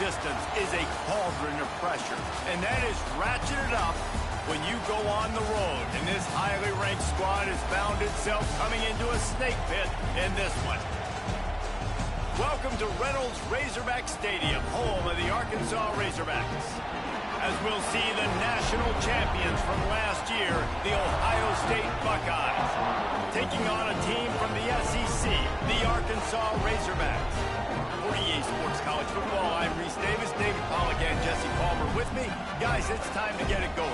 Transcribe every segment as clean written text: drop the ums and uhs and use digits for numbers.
distance is a cauldron of pressure, and that is ratcheted up when you go on the road. And this highly ranked squad has found itself coming into a snake pit in this one. Welcome to Reynolds Razorback Stadium, home of the Arkansas Razorbacks. As we'll see the national champions from last year, the Ohio State Buckeyes, taking on a team from the SEC, the Arkansas Razorbacks. For EA Sports College Football, I'm Reese Davis, David Pollack, and Jesse Palmer with me. Guys, it's time to get it going.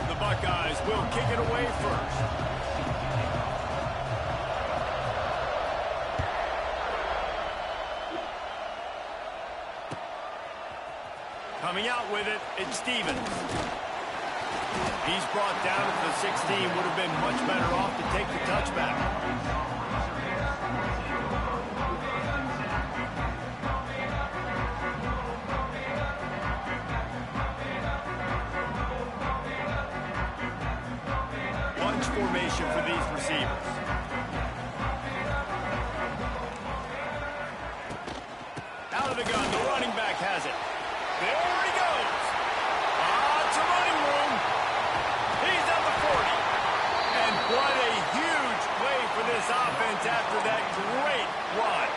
The Buckeyes will kick it away first. Coming out with it, it's Stevens. He's brought down at the 16. Would have been much better off to take the touchback. Bunch formation for these receivers. Out of the gun, the running back has it. There he goes. It's a running room. He's at the 40. And what a huge play for this offense after that great run.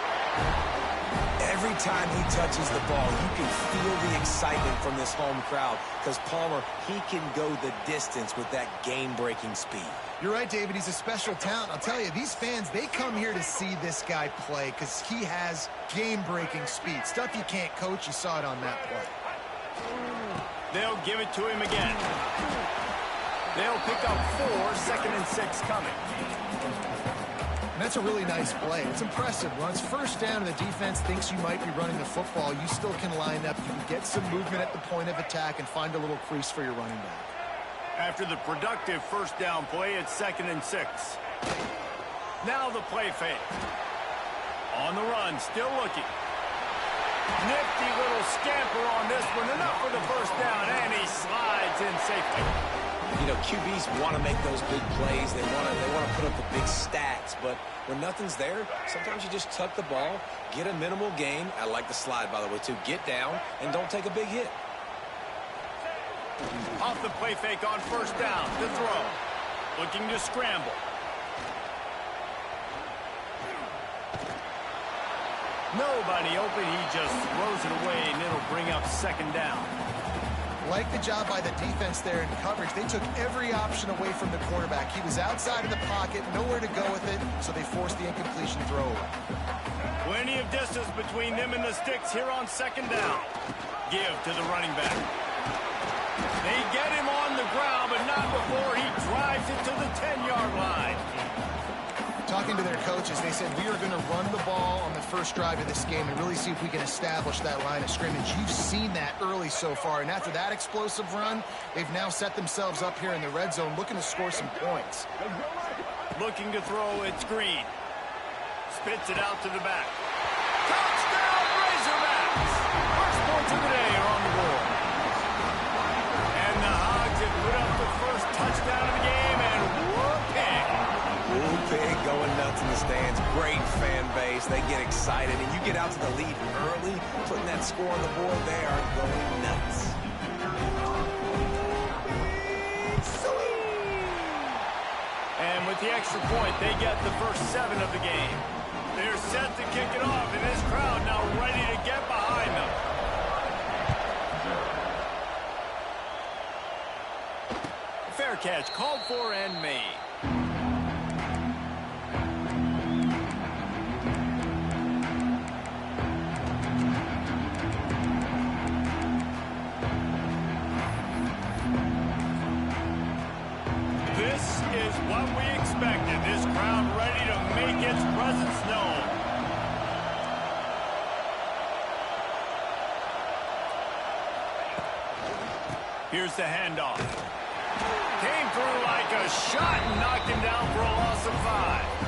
Every time he touches the ball, you can feel the excitement from this home crowd because Palmer, he can go the distance with that game-breaking speed. You're right, David. He's a special talent. I'll tell you, these fans, they come here to see this guy play because he has game-breaking speed. Stuff you can't coach. You saw it on that play. They'll give it to him again. They'll pick up 4, 2nd and 6 coming. And that's a really nice play. It's impressive. Once first down and the defense thinks you might be running the football, you still can line up. You can get some movement at the point of attack and find a little crease for your running back. After the productive first down play, it's 2nd and 6. Now the play fake. On the run, still looking. Nifty little scamper on this one. Enough for the first down, and he slides in safely. You know, QBs want to make those big plays. They want to put up the big stats. But when nothing's there, sometimes you just tuck the ball, get a minimal gain. I like the slide, by the way, too. Get down and don't take a big hit. Off the play fake on first down to throw. Looking to scramble. Nobody open. He just throws it away, and it'll bring up 2nd down. Like the job by the defense there in coverage. They took every option away from the quarterback. He was outside of the pocket, nowhere to go with it, so they forced the incompletion throw away. Plenty of distance between them and the sticks here on 2nd down. Give to the running back. They get him on the ground, but not before he drives it to the 10-yard line. Talking to their coaches, they said, we are going to run the ball on the first drive of this game and really see if we can establish that line of scrimmage. You've seen that early so far, and after that explosive run, they've now set themselves up here in the red zone looking to score some points. Looking to throw, it's Green. Spits it out to the back. Touchdown, Razorbacks! First points of the day are on the board. And the Hogs have put up the first touchdown of the game, and whoop-pig. Whoop-pig going nuts in the stands. Great fan base. They get excited, and you get out to the lead early, putting that score on the board. They are going nuts. And with the extra point, they get the first 7 of the game. They're set to kick it off, and this crowd now ready to get behind them. Fair catch, called for and made. This is what we expected. This crowd ready to make its presence known. Here's the handoff. Came through like a shot and knocked him down for a loss of 5.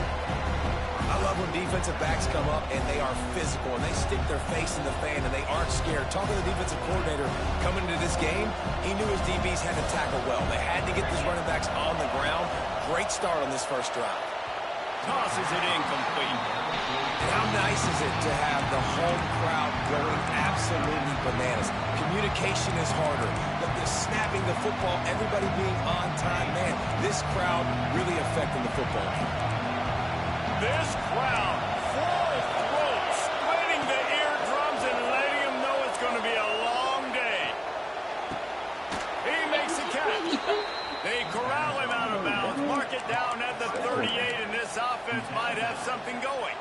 I love when defensive backs come up and they are physical and they stick their face in the fan and they aren't scared. Talking to the defensive coordinator coming into this game, he knew his DBs had to tackle well. They had to get these running backs great start on this first drive. Tosses it incomplete. And how nice is it to have the home crowd going absolutely bananas? Communication is harder. The snapping the football, everybody being on time. Man, this crowd really affecting the football game. This crowd, full throat, splitting the eardrums and letting them know it's going to be a long day. He makes the catch. They corral him out of bounds, mark it down at the 38, and this offense might have something going.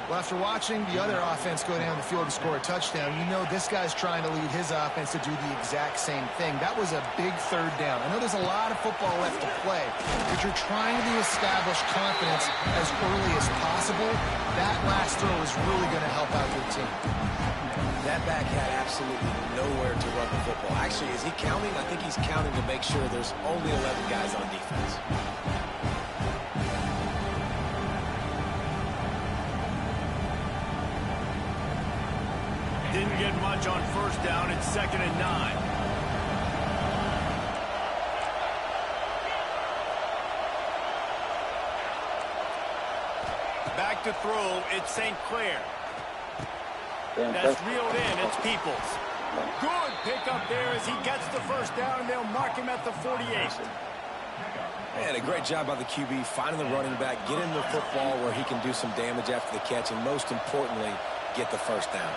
Well, after watching the other offense go down the field and score a touchdown, you know this guy's trying to lead his offense to do the exact same thing. That was a big third down. I know there's a lot of football left to play, but you're trying to establish confidence as early as possible. That last throw is really going to help out your team. That back had absolutely nowhere to run the football. Actually, is he counting? I think he's counting to make sure there's only 11 guys on defense. Didn't get much on first down. It's 2nd and 9. Back to throw. It's St. Clair. That's reeled in. It's Peoples. Good pickup there as he gets the first down, and they'll mark him at the 48. Man, a great job by the QB finding the running back, get him the football where he can do some damage after the catch, and most importantly, get the first down.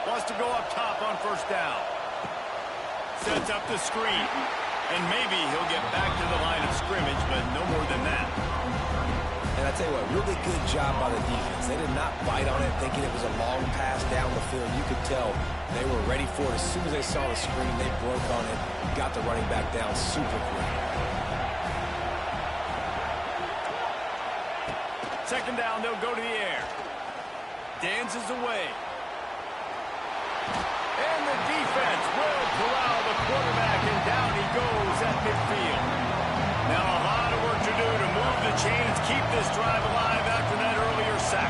Wants to go up top on first down. Sets up the screen. And maybe he'll get back to the line of scrimmage, but no more than that. And I tell you what, really good job by the defense. They did not bite on it thinking it was a long pass down the field. You could tell they were ready for it. As soon as they saw the screen, they broke on it, got the running back down super quick. 2nd down, they'll go to the air. Dances away. And the defense will corral the quarterback, and down he goes at midfield. Now a lot of work to do to move the chains, keep this drive alive after that earlier sack.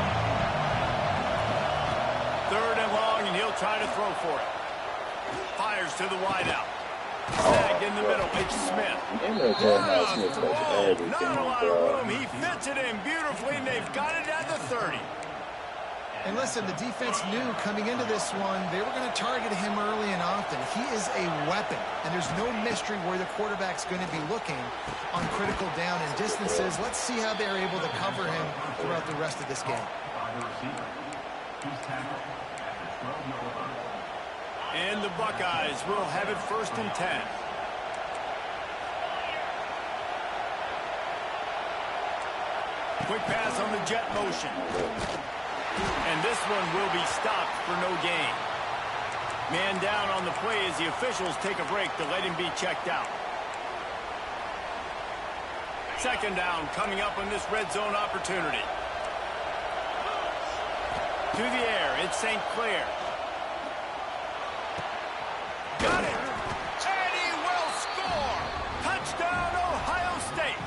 3rd and long, and he'll try to throw for it. Fires to the wideout. Snagged in the middle. It's Smith. Not a lot of room. He fits it in beautifully, and they've got it at the 30. And listen, the defense knew coming into this one, they were going to target him early and often. He is a weapon, and there's no mystery where the quarterback's going to be looking on critical down and distances. Let's see how they're able to cover him throughout the rest of this game. And the Buckeyes will have it 1st and 10. Quick pass on the jet motion. And this one will be stopped for no gain. Man down on the play as the officials take a break to let him be checked out. 2nd down coming up on this red zone opportunity. To the air, it's St. Clair. Got it! And he will score! Touchdown, Ohio State!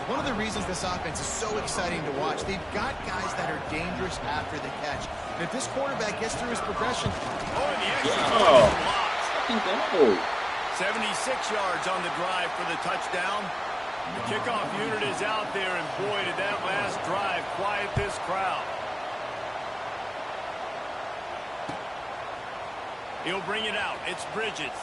One of the reasons this offense is so exciting to watch, they've got guys that are dangerous after the catch. And if this quarterback gets through his progression... Oh, and the extra blocked. 76 yards on the drive for the touchdown. The kickoff unit is out there, and boy, did that last drive quiet this crowd. He'll bring it out. It's Bridges.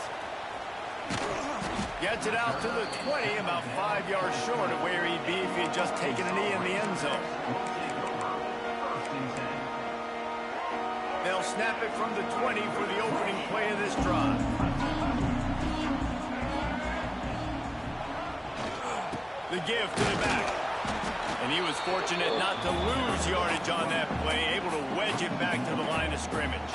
Gets it out to the 20, about 5 yards short of where he'd be if he'd just taken a knee in the end zone. They'll snap it from the 20 for the opening play of this drive. The give to the back. And he was fortunate not to lose yardage on that play, able to wedge it back to the line of scrimmage.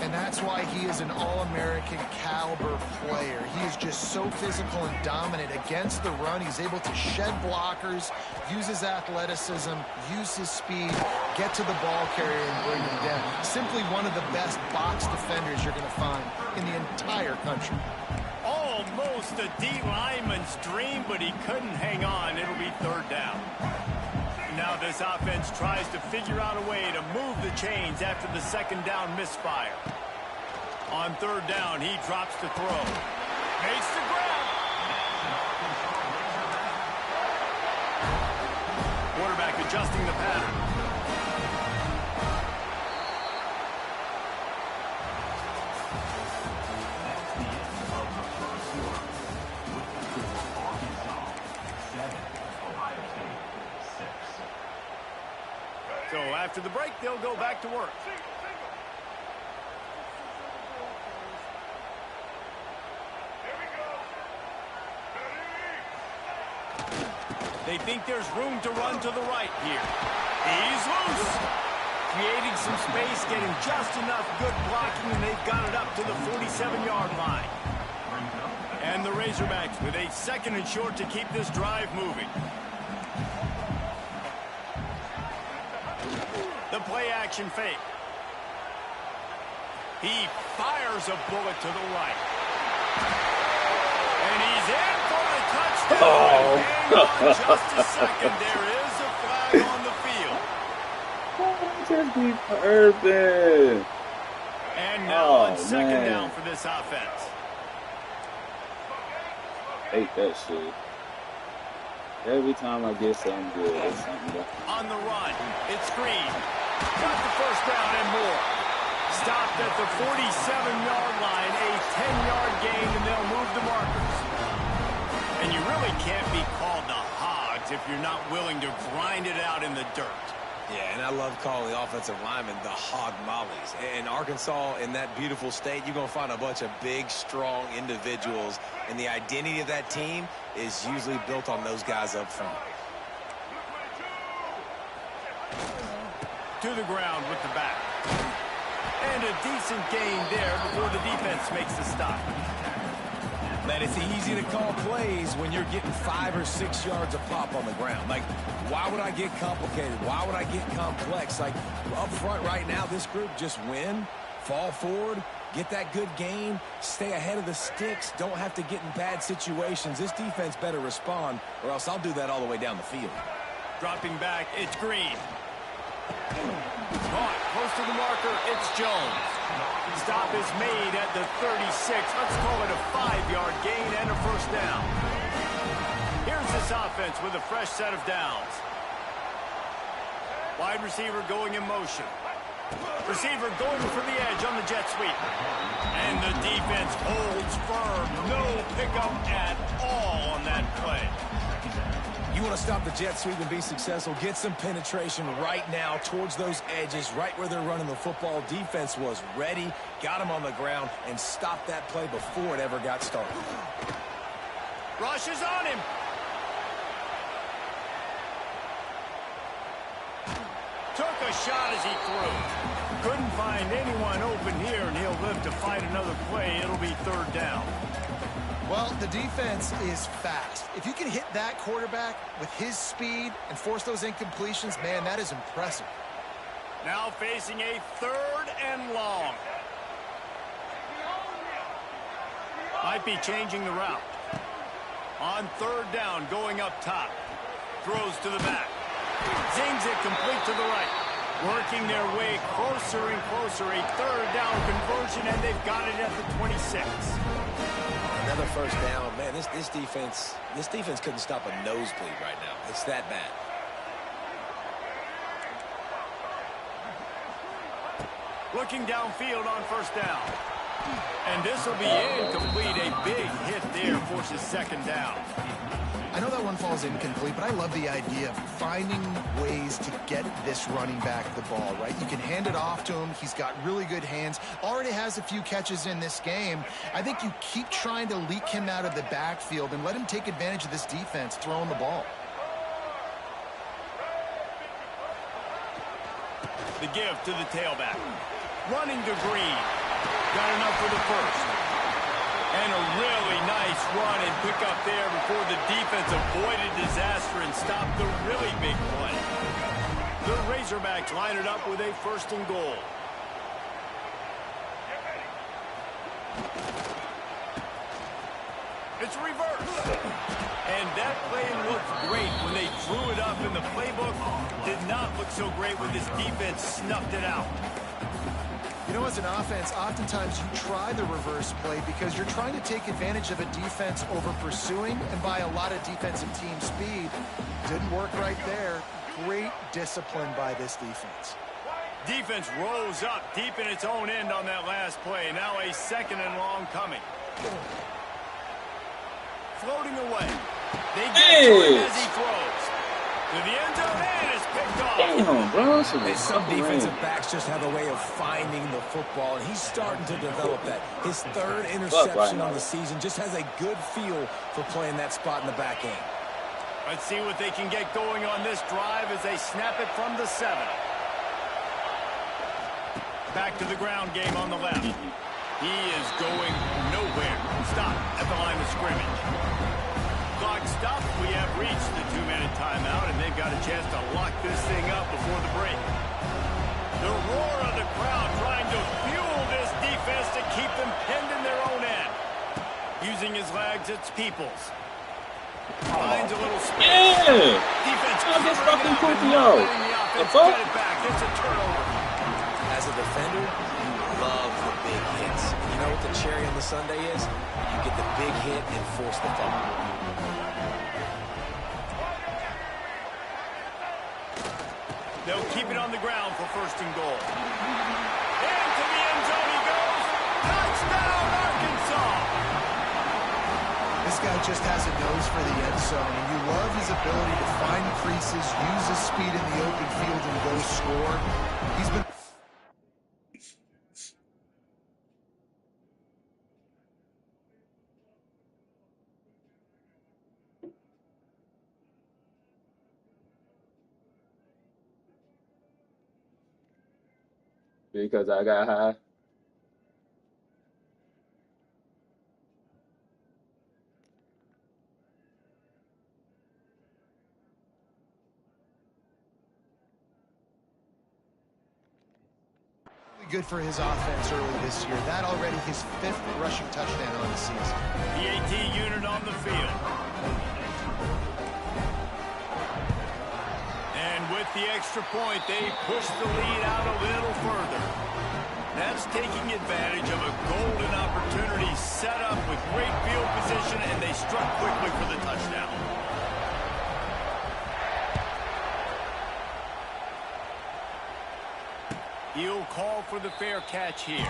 And that's why he is an All-American caliber player. He is just so physical and dominant against the run. He's able to shed blockers, use his athleticism, use his speed, get to the ball carrier and bring him down. Simply one of the best box defenders you're going to find in the entire country. Almost a D lineman's dream, but he couldn't hang on. It'll be 3rd down. Now this offense tries to figure out a way to move the chains after the 2nd down misfire. On 3rd down, he drops to throw. Makes the grab. adjusting the pattern. So after the break, they'll go back to work. They think there's room to run to the right here. He's loose. Creating some space, getting just enough good blocking, and they've got it up to the 47-yard line. And the Razorbacks with a 2nd and short to keep this drive moving. The play-action fake. He fires a bullet to the right. And he's in for the touchdown. Oh. Hang on just a second. There is a flag on the field. Just be perfect. And now on 2nd down for this offense. Hate that shit. Every time I get something good, it's something good. On the run, it's Green. Got the 1st down and more. Stopped at the 47-yard line, a 10-yard gain, and they'll move the markers. And you really can't be called the Hogs if you're not willing to grind it out in the dirt. Yeah, and I love calling the offensive linemen the hog mollies. In Arkansas, in that beautiful state, you're going to find a bunch of big, strong individuals, and the identity of that team is usually built on those guys up front. To the ground with the back. And a decent gain there before the defense makes the stop. Man, it's easy to call plays when you're getting 5 or 6 yards a pop on the ground. Like, why would I get complicated? Why would I get complex? Like, up front right now, this group just win, fall forward, get that good gain, stay ahead of the sticks, don't have to get in bad situations. This defense better respond, or else I'll do that all the way down the field. Dropping back, it's Green. Caught close to the marker, it's Jones. Stop is made at the 36. Let's call it a 5-yard gain and a 1st down. Here's this offense with a fresh set of downs. Wide receiver going in motion. Receiver going for the edge on the jet sweep. And the defense holds firm. No pickup at all on that play. You want to stop the jet sweep and be successful, get some penetration right now towards those edges, right where they're running the football. Defense was ready, got him on the ground, and stopped that play before it ever got started. Rush is on him. Took a shot as he threw. Couldn't find anyone open here, and he'll live to fight another play. It'll be 3rd down. Well, the defense is fast. If you can hit that quarterback with his speed and force those incompletions, man, that is impressive. Now facing a 3rd and long. Might be changing the route. On 3rd down, going up top. Throws to the back. Zings it complete to the right. Working their way closer and closer. A 3rd down conversion, and they've got it at the 26. Another 1st down. Man, this defense couldn't stop a nosebleed right now. It's that bad. Looking downfield on 1st down. And this will be incomplete. A big hit there forces 2nd down. I know that one falls incomplete, but I love the idea of finding ways to get this running back the ball, right? You can hand it off to him. He's got really good hands. Already has a few catches in this game. I think you keep trying to leak him out of the backfield and let him take advantage of this defense throwing the ball. The give to the tailback. Running to Green. Got enough for the 1st. And a really nice run and pick up there before the defense avoided disaster and stopped the really big play. The Razorbacks line it up with a 1st and goal. It's reverse. And that play looked great when they drew it up in the playbook. Did not look so great when this defense snuffed it out. You know, as an offense, oftentimes you try the reverse play because you're trying to take advantage of a defense over pursuing and by a lot of defensive team speed. Didn't work right there. great discipline by this defense. Defense rose up deep in its own end on that last play. Now a 2nd and long coming. Floating away. They get to him as he throws. To the end zone, and it's picked off. Damn, bro. Some defensive backs just have a way of finding the football, and he's starting to develop that. His 3rd interception on the season, just has a good feel for playing that spot in the back end. Let's see what they can get going on this drive as they snap it from the 7. Back to the ground game on the left. He is going nowhere. Stop at the line of scrimmage. Clock stopped. We have reached the 2-minute timeout, and they've got a chance to lock this thing up before the break. The roar of the crowd trying to fuel this defense to keep them pinned in their own end. Using his legs, it's Peoples. Finds a little space. Yeah! Defense This covering fucking it up put and me not out. letting the offense The fuck? get it back. It's a turnover. As a defender, you love the big hits. You know what the cherry on the sundae is? You get the big hit and force the fumble. They'll keep it on the ground for 1st and goal. Into the end zone he goes. Touchdown, Arkansas! This guy just has a nose for the end zone, and you love his ability to find creases, use his speed in the open field, and go score. He's been... Because I got high. Good for his offense early this year. That already his 5th rushing touchdown on the season. The AT unit on the field. And with the extra point, they push the lead out a little further. That's taking advantage of a golden opportunity set up with great field position, and they struck quickly for the touchdown. He'll call for the fair catch here.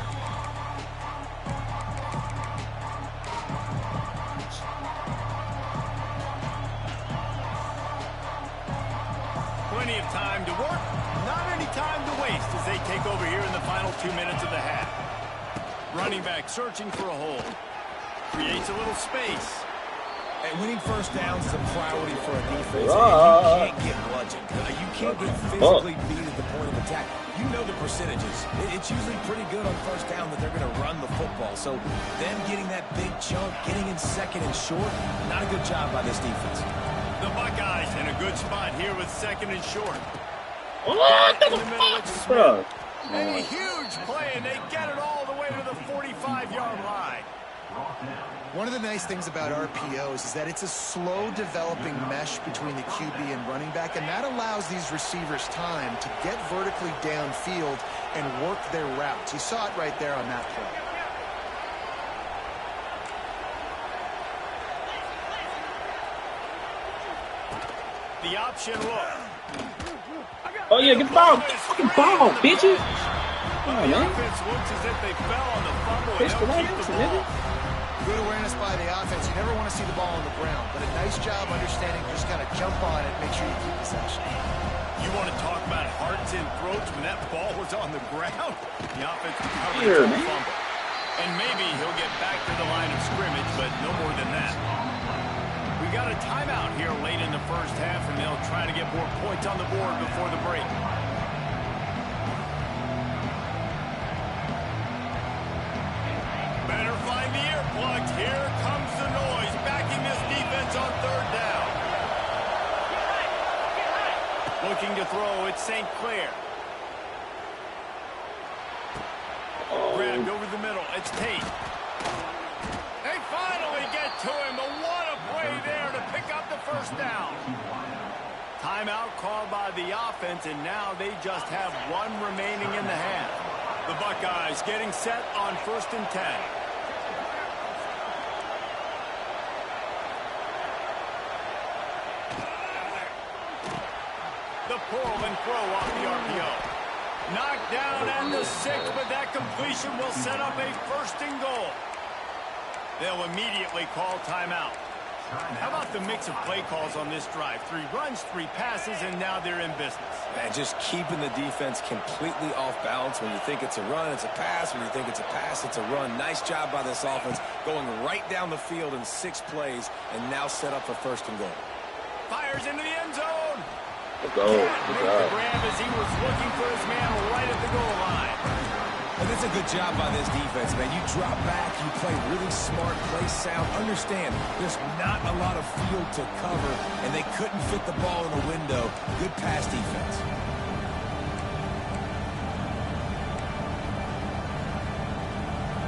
Plenty of time to work, not any time to waste as they take over here in the final 2 minutes of the half. Running back searching for a hole. Creates a little space. And winning 1st downs is a priority for a defense. And you can't get bludgeoned. You can't get physically beat at the point of attack. You know the percentages. It's usually pretty good on 1st down that they're going to run the football. So them getting that big chunk, getting in 2nd and short, not a good job by this defense. The Buckeyes in a good spot here with 2nd and short. What In the the middle, it's fuck, Smith. bro? A huge play, and they get it all the way to the 45-yard line. One of the nice things about RPOs is that it's a slow developing mesh between the QB and running back, and that allows these receivers time to get vertically downfield and work their routes. You saw it right there on that play. The option look. Oh, yeah, get the ball. Get the fucking ball, bitches. Come on, The man. offense looks as if they fell on the fumble, and Pitch the they'll right keep the answer, ball. nigga. Good awareness by the offense. You never want to see the ball on the ground, but a nice job understanding just kind of jump on it, make sure you keep possession. You want to talk about hearts and throats when that ball was on the ground? The offense recovered Here, from the man. fumble. And maybe he'll get back to the line of scrimmage, but no more than that. We got a timeout here late in the 1st half, and they'll try to get more points on the board before the break. Better find the earplugs. Here comes the noise, backing this defense on 3rd down. Looking to throw, it's St. Clair. Grabbed over the middle, it's Tate. They finally get to him, but what a play there to pick up the 1st down. Timeout called by the offense, and now they just have one remaining in the half. The Buckeyes getting set on 1st and 10. The pull and throw off the RPO. Knocked down at the 6, but that completion will set up a 1st and goal. They'll immediately call timeout. How about the mix of play calls on this drive? 3 runs, 3 passes, and now they're in business. And just keeping the defense completely off balance. When you think it's a run, it's a pass. When you think it's a pass, it's a run. Nice job by this offense going right down the field in 6 plays and now set up for 1st and goal. Fires into the end zone. Let's go. Good job. Grab as he was looking for his man right at the goal line. And it's a good job by this defense, man. You drop back, you play really smart, play sound. Understand, there's not a lot of field to cover, and they couldn't fit the ball in the window. Good pass defense.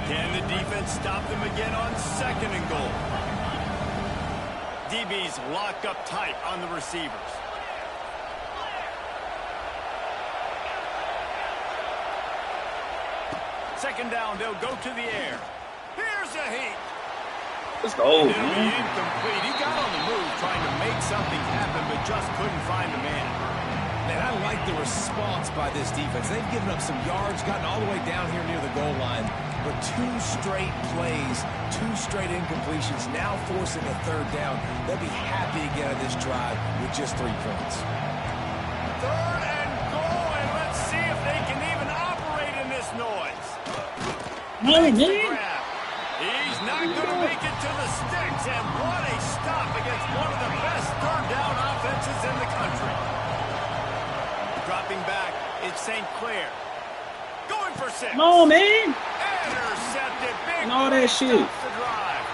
Can the defense stop them again on 2nd and goal? DB's locked up tight on the receivers. Second down, they'll go to the air. Here's a heat. Let's go, It'll be man. incomplete. He got on the move trying to make something happen, but just couldn't find the man. Man, I like the response by this defense. They've given up some yards, gotten all the way down here near the goal line. But 2 straight plays, 2 straight incompletions, now forcing a 3rd down. They'll be happy to get out of this drive with just 3 points. 3rd and goal, and let's see if they can even operate in this noise. No, man. He's not going to make it to the sticks, and what a stop against one of the best 3rd down offenses in the country. Dropping back, it's St. Clair. Going for 6. No, man. Intercepted. Big And all that shit. stops the drive.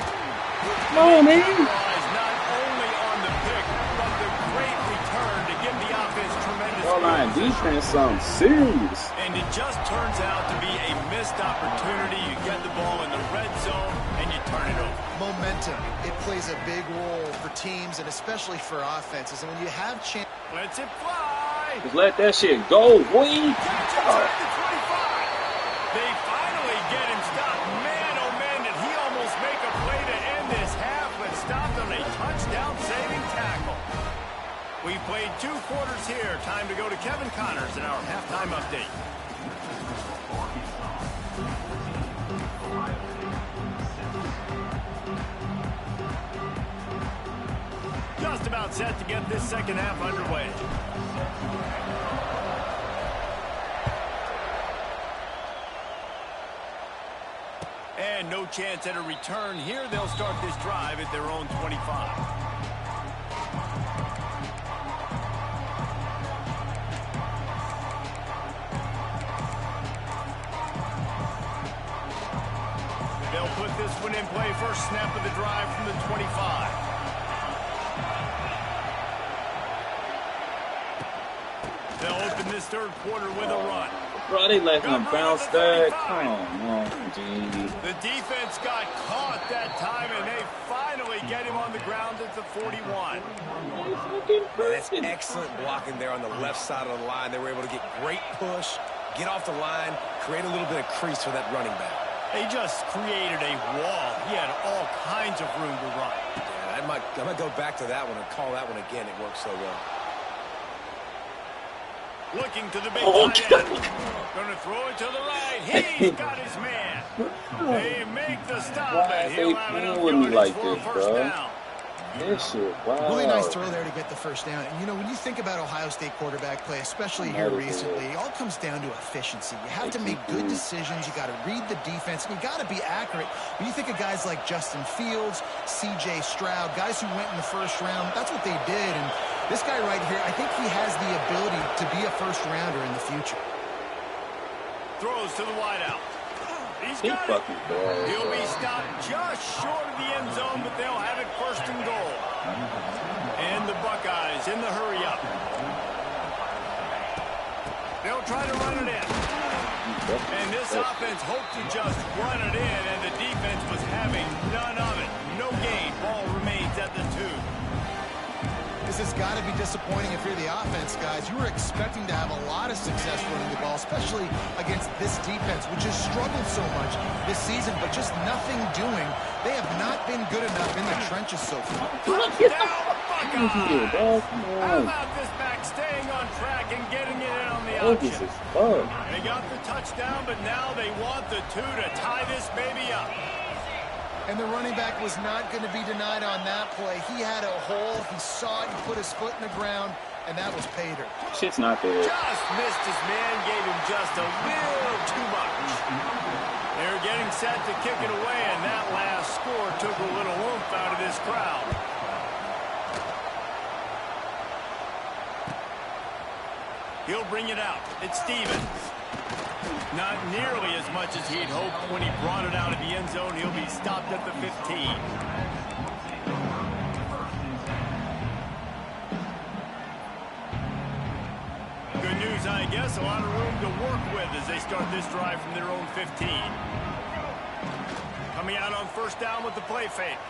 No, man. Capitalize not only on the pick, but the great return to give the offense tremendous Carolina defense something serious. And it just turns out to be a missed opportunity. You get the ball in the red zone, and you turn it over. Momentum, it plays a big role for teams and especially for offenses. And when you have chance... Lets it fly. Just let that shit go, boy. Catches at the 25. They finally get him stopped. Man, oh man, did he almost make a play to end this half, but stopped on a touchdown-saving tackle. We played 2 quarters here. Time to go to Kevin Connors in our halftime update. Just about set to get this 2nd half underway. And no chance at a return here. They'll start this drive at their own 25. They'll put this one in play. First snap of the drive from the 25. They'll open this 3rd quarter with a run. Bro, they let him bounce that. Come on, G. The defense got caught that time, and they finally get him on the ground at the 41. That's excellent blocking there on the left side of the line. They were able to get great push, get off the line, create a little bit of crease for that running back. They just created a wall. He had all kinds of room to run. Yeah, I might go back to that one and call that one again. It worked so well. Looking to the big tight end. Going to throw it to the right. He's got his man. They make the stop, and he'll have enough yardage for a 1st down. This shit, wow. Really nice throw there to get the 1st down. And, you know, when you think about Ohio State quarterback play, especially here recently, it all comes down to efficiency. You have to make good decisions. You got to read the defense, and you got to be accurate. When you think of guys like Justin Fields, C.J. Stroud, guys who went in the 1st round, that's what they did. And this guy right here, I think he has the ability to be a 1st rounder in the future. Throws to the wideout. He's got He it. fucking bad. He'll be stopped just short of the end zone, but they'll have it 1st and goal. And the Buckeyes in the hurry-up. They'll try to run it in. And this offense hoped to just run it in, and the defense was having none of it. No gain. Ball remains at the 2. This is got to be disappointing if you're the offense, guys. You were expecting to have a lot of success running the ball, especially against this defense, which has struggled so much this season, but just nothing doing. They have not been good enough in the trenches so far. How about this back staying on track and getting it in on the option? They got the touchdown, but now they want the 2 to tie this baby up. And the running back was not going to be denied on that play. He had a hole. He saw it. He put his foot in the ground, and that was pay dirt. Shit's not there. Just missed his man, gave him just a little too much. They were getting set to kick it away, and that last score took a little oomph out of this crowd. He'll bring it out. It's Stevens. Not nearly as much as he'd hoped when he brought it out of the end zone. He'll be stopped at the 15. Good news, I guess. A lot of room to work with as they start this drive from their own 15. Coming out on first down with the play fake.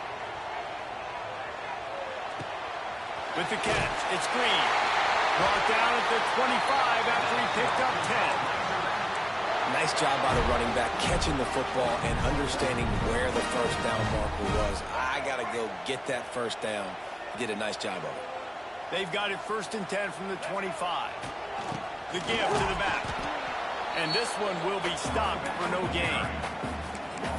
With the catch, it's Green. Brought down at the 25 after he picked up 10. Nice job by the running back, catching the football and understanding where the first down marker was. I got to go get that first down. He did a nice job of it. They've got it 1st and 10 from the 25. The give to the back. And this one will be stopped for no gain.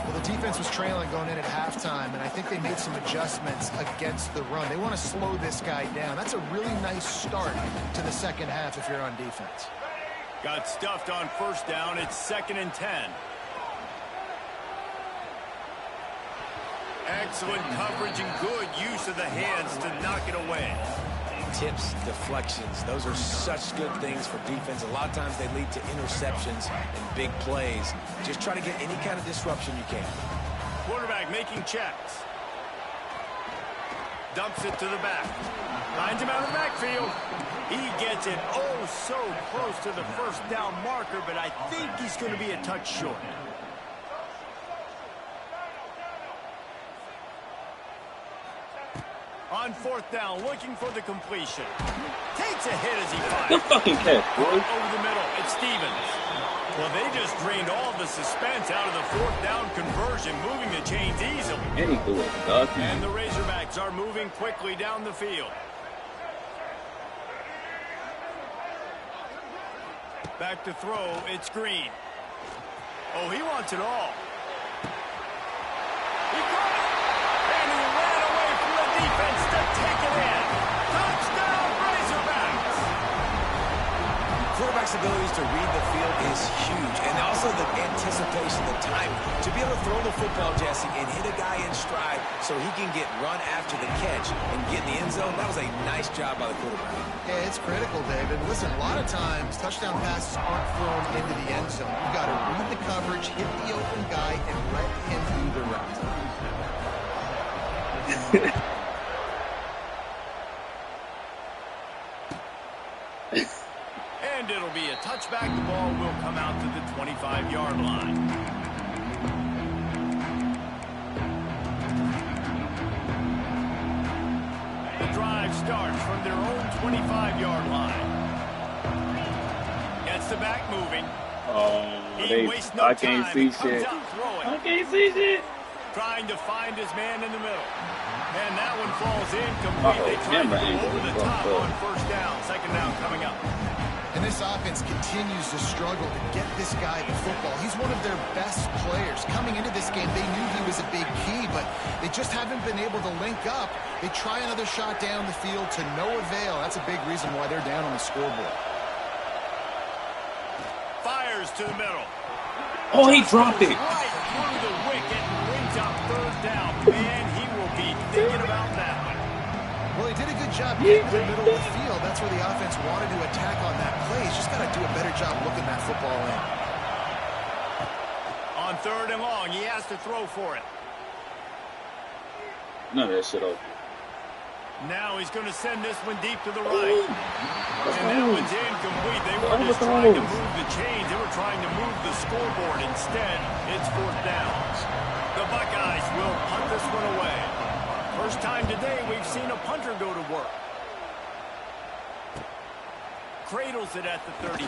Well, the defense was trailing going in at halftime, and I think they made some adjustments against the run. They want to slow this guy down. That's a really nice start to the second half if you're on defense. Got stuffed on first down. It's 2nd and 10. Excellent coverage and good use of the hands to knock it away. Tips, deflections, those are such good things for defense. A lot of times they lead to interceptions and big plays. Just try to get any kind of disruption you can. Quarterback making checks. Dumps it to the back. Finds him out of the backfield. He gets it oh so close to the first down marker, but I think he's going to be a touch short. On 4th down, looking for the completion. Takes a hit as he fires. Good fucking catch, boy. Over the middle, it's Stevens. Well, they just drained all the suspense out of the 4th down conversion, moving the chains easily. And he threw it, nothing. And the Razorbacks are moving quickly down the field. Back to throw, it's Green. Oh, he wants it all. He caught it. And he ran away from the defense to take it in. Touchdown, Razorbacks. Quarterback's abilities to read the field is huge. And also the anticipation, the timing. To be able to throw the football, Jesse, and hit a guy in stride so he can get run after the catch and get in the end zone, that was a nice job by the quarterback. Yeah, it's critical, David. Listen, a lot of times touchdown passes aren't thrown into the end zone. You've got to read the coverage, hit the open guy, and let him do the rest. And it'll be a touchback. The ball will come out to the 25-yard line. The drive starts from their own 25-yard line. Gets the back moving. I can't see shit. I can't see shit. Trying to find his man in the middle. And that one falls incomplete. They try to go over the top on first down. 2nd down coming up. And this offense continues to struggle to get this guy the football. He's one of their best players. Coming into this game, they knew he was a big key, but they just haven't been able to link up. They try another shot down the field to no avail. That's a big reason why they're down on the scoreboard. Fires to the middle. Oh, he dropped it. Right through the wicket, brings up 3rd down. Man, he will be thinking about that one. Well, he did a good job getting to the middle of the field. That's where the offense wanted to attack on that play. He's just got to do a better job looking that football in. On 3rd and long, he has to throw for it. None of that shit open. Now he's going to send this one deep to the right. And that one's incomplete. They were just trying to move the chains. They were trying to move the scoreboard. Instead, it's 4th down. The Buckeyes will punt this one away. First time today we've seen a punter go to work. cradles it at the 35.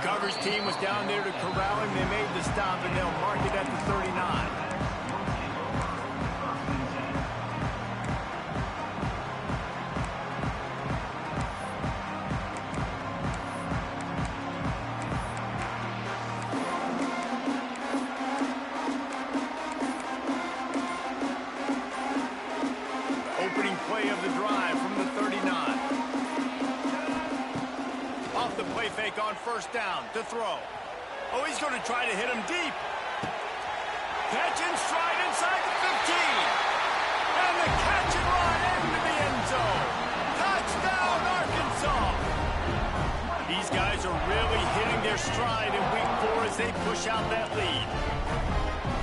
Coverage team was down there to corral him. They made the stop, and they'll mark it at the 39. Opening play of the drive from the 39. Off the play fake on first down to throw. Oh, he's going to try to hit him deep. Catch in stride inside the 15. And the catch and run into the end zone. Touchdown, Arkansas. These guys are really hitting their stride in week 4 as they push out that lead.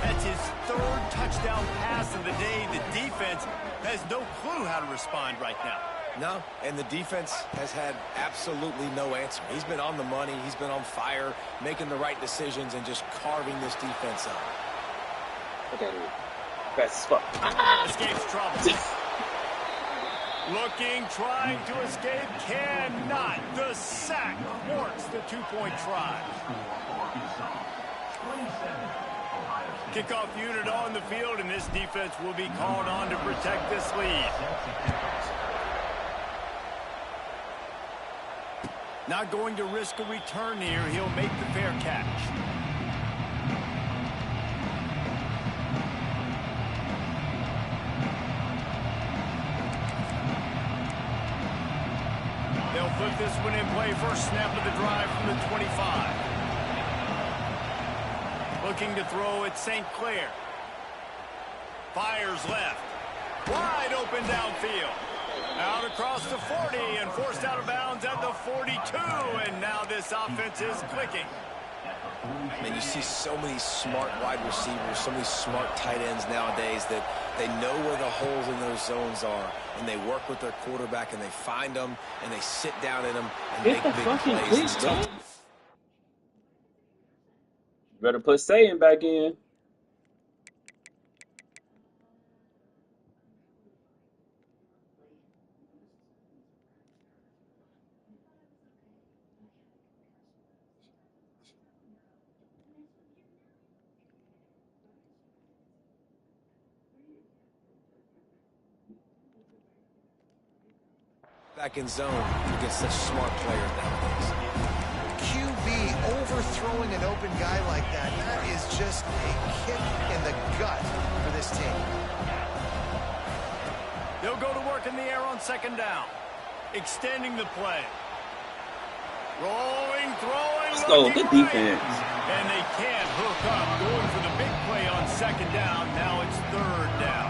That's his 3rd touchdown pass of the day. The defense has no clue how to respond right now. No, and the defense has had absolutely no answer. He's been on the money. He's been on fire, making the right decisions, and just carving this defense up. Okay, fast as fuck. Escapes trouble. Looking, trying to escape, cannot. The sack thwarts the 2-point try. Kickoff unit on the field, and this defense will be called on to protect this lead. Not going to risk a return here. He'll make the fair catch. They'll put this one in play. First snap of the drive from the 25. Looking to throw at St. Clair. Fires left. Wide open downfield. Out across the 40 and forced out of bounds at the 42. And now this offense is clicking. And you see so many smart wide receivers, so many smart tight ends nowadays that they know where the holes in those zones are, and they work with their quarterback, and they find them, and they sit down in them and Get make the big fucking plays. cleats, It's tough. man. Better put Sayan back in. Back in zone against such smart players nowadays. QB overthrowing an open guy like that, that is just a kick in the gut for this team. They'll go to work in the air on second down. Extending the play. Rolling, throwing, Let's go. Good right. defense. And they can't hook up. Going for the big play on second down. Now it's third down.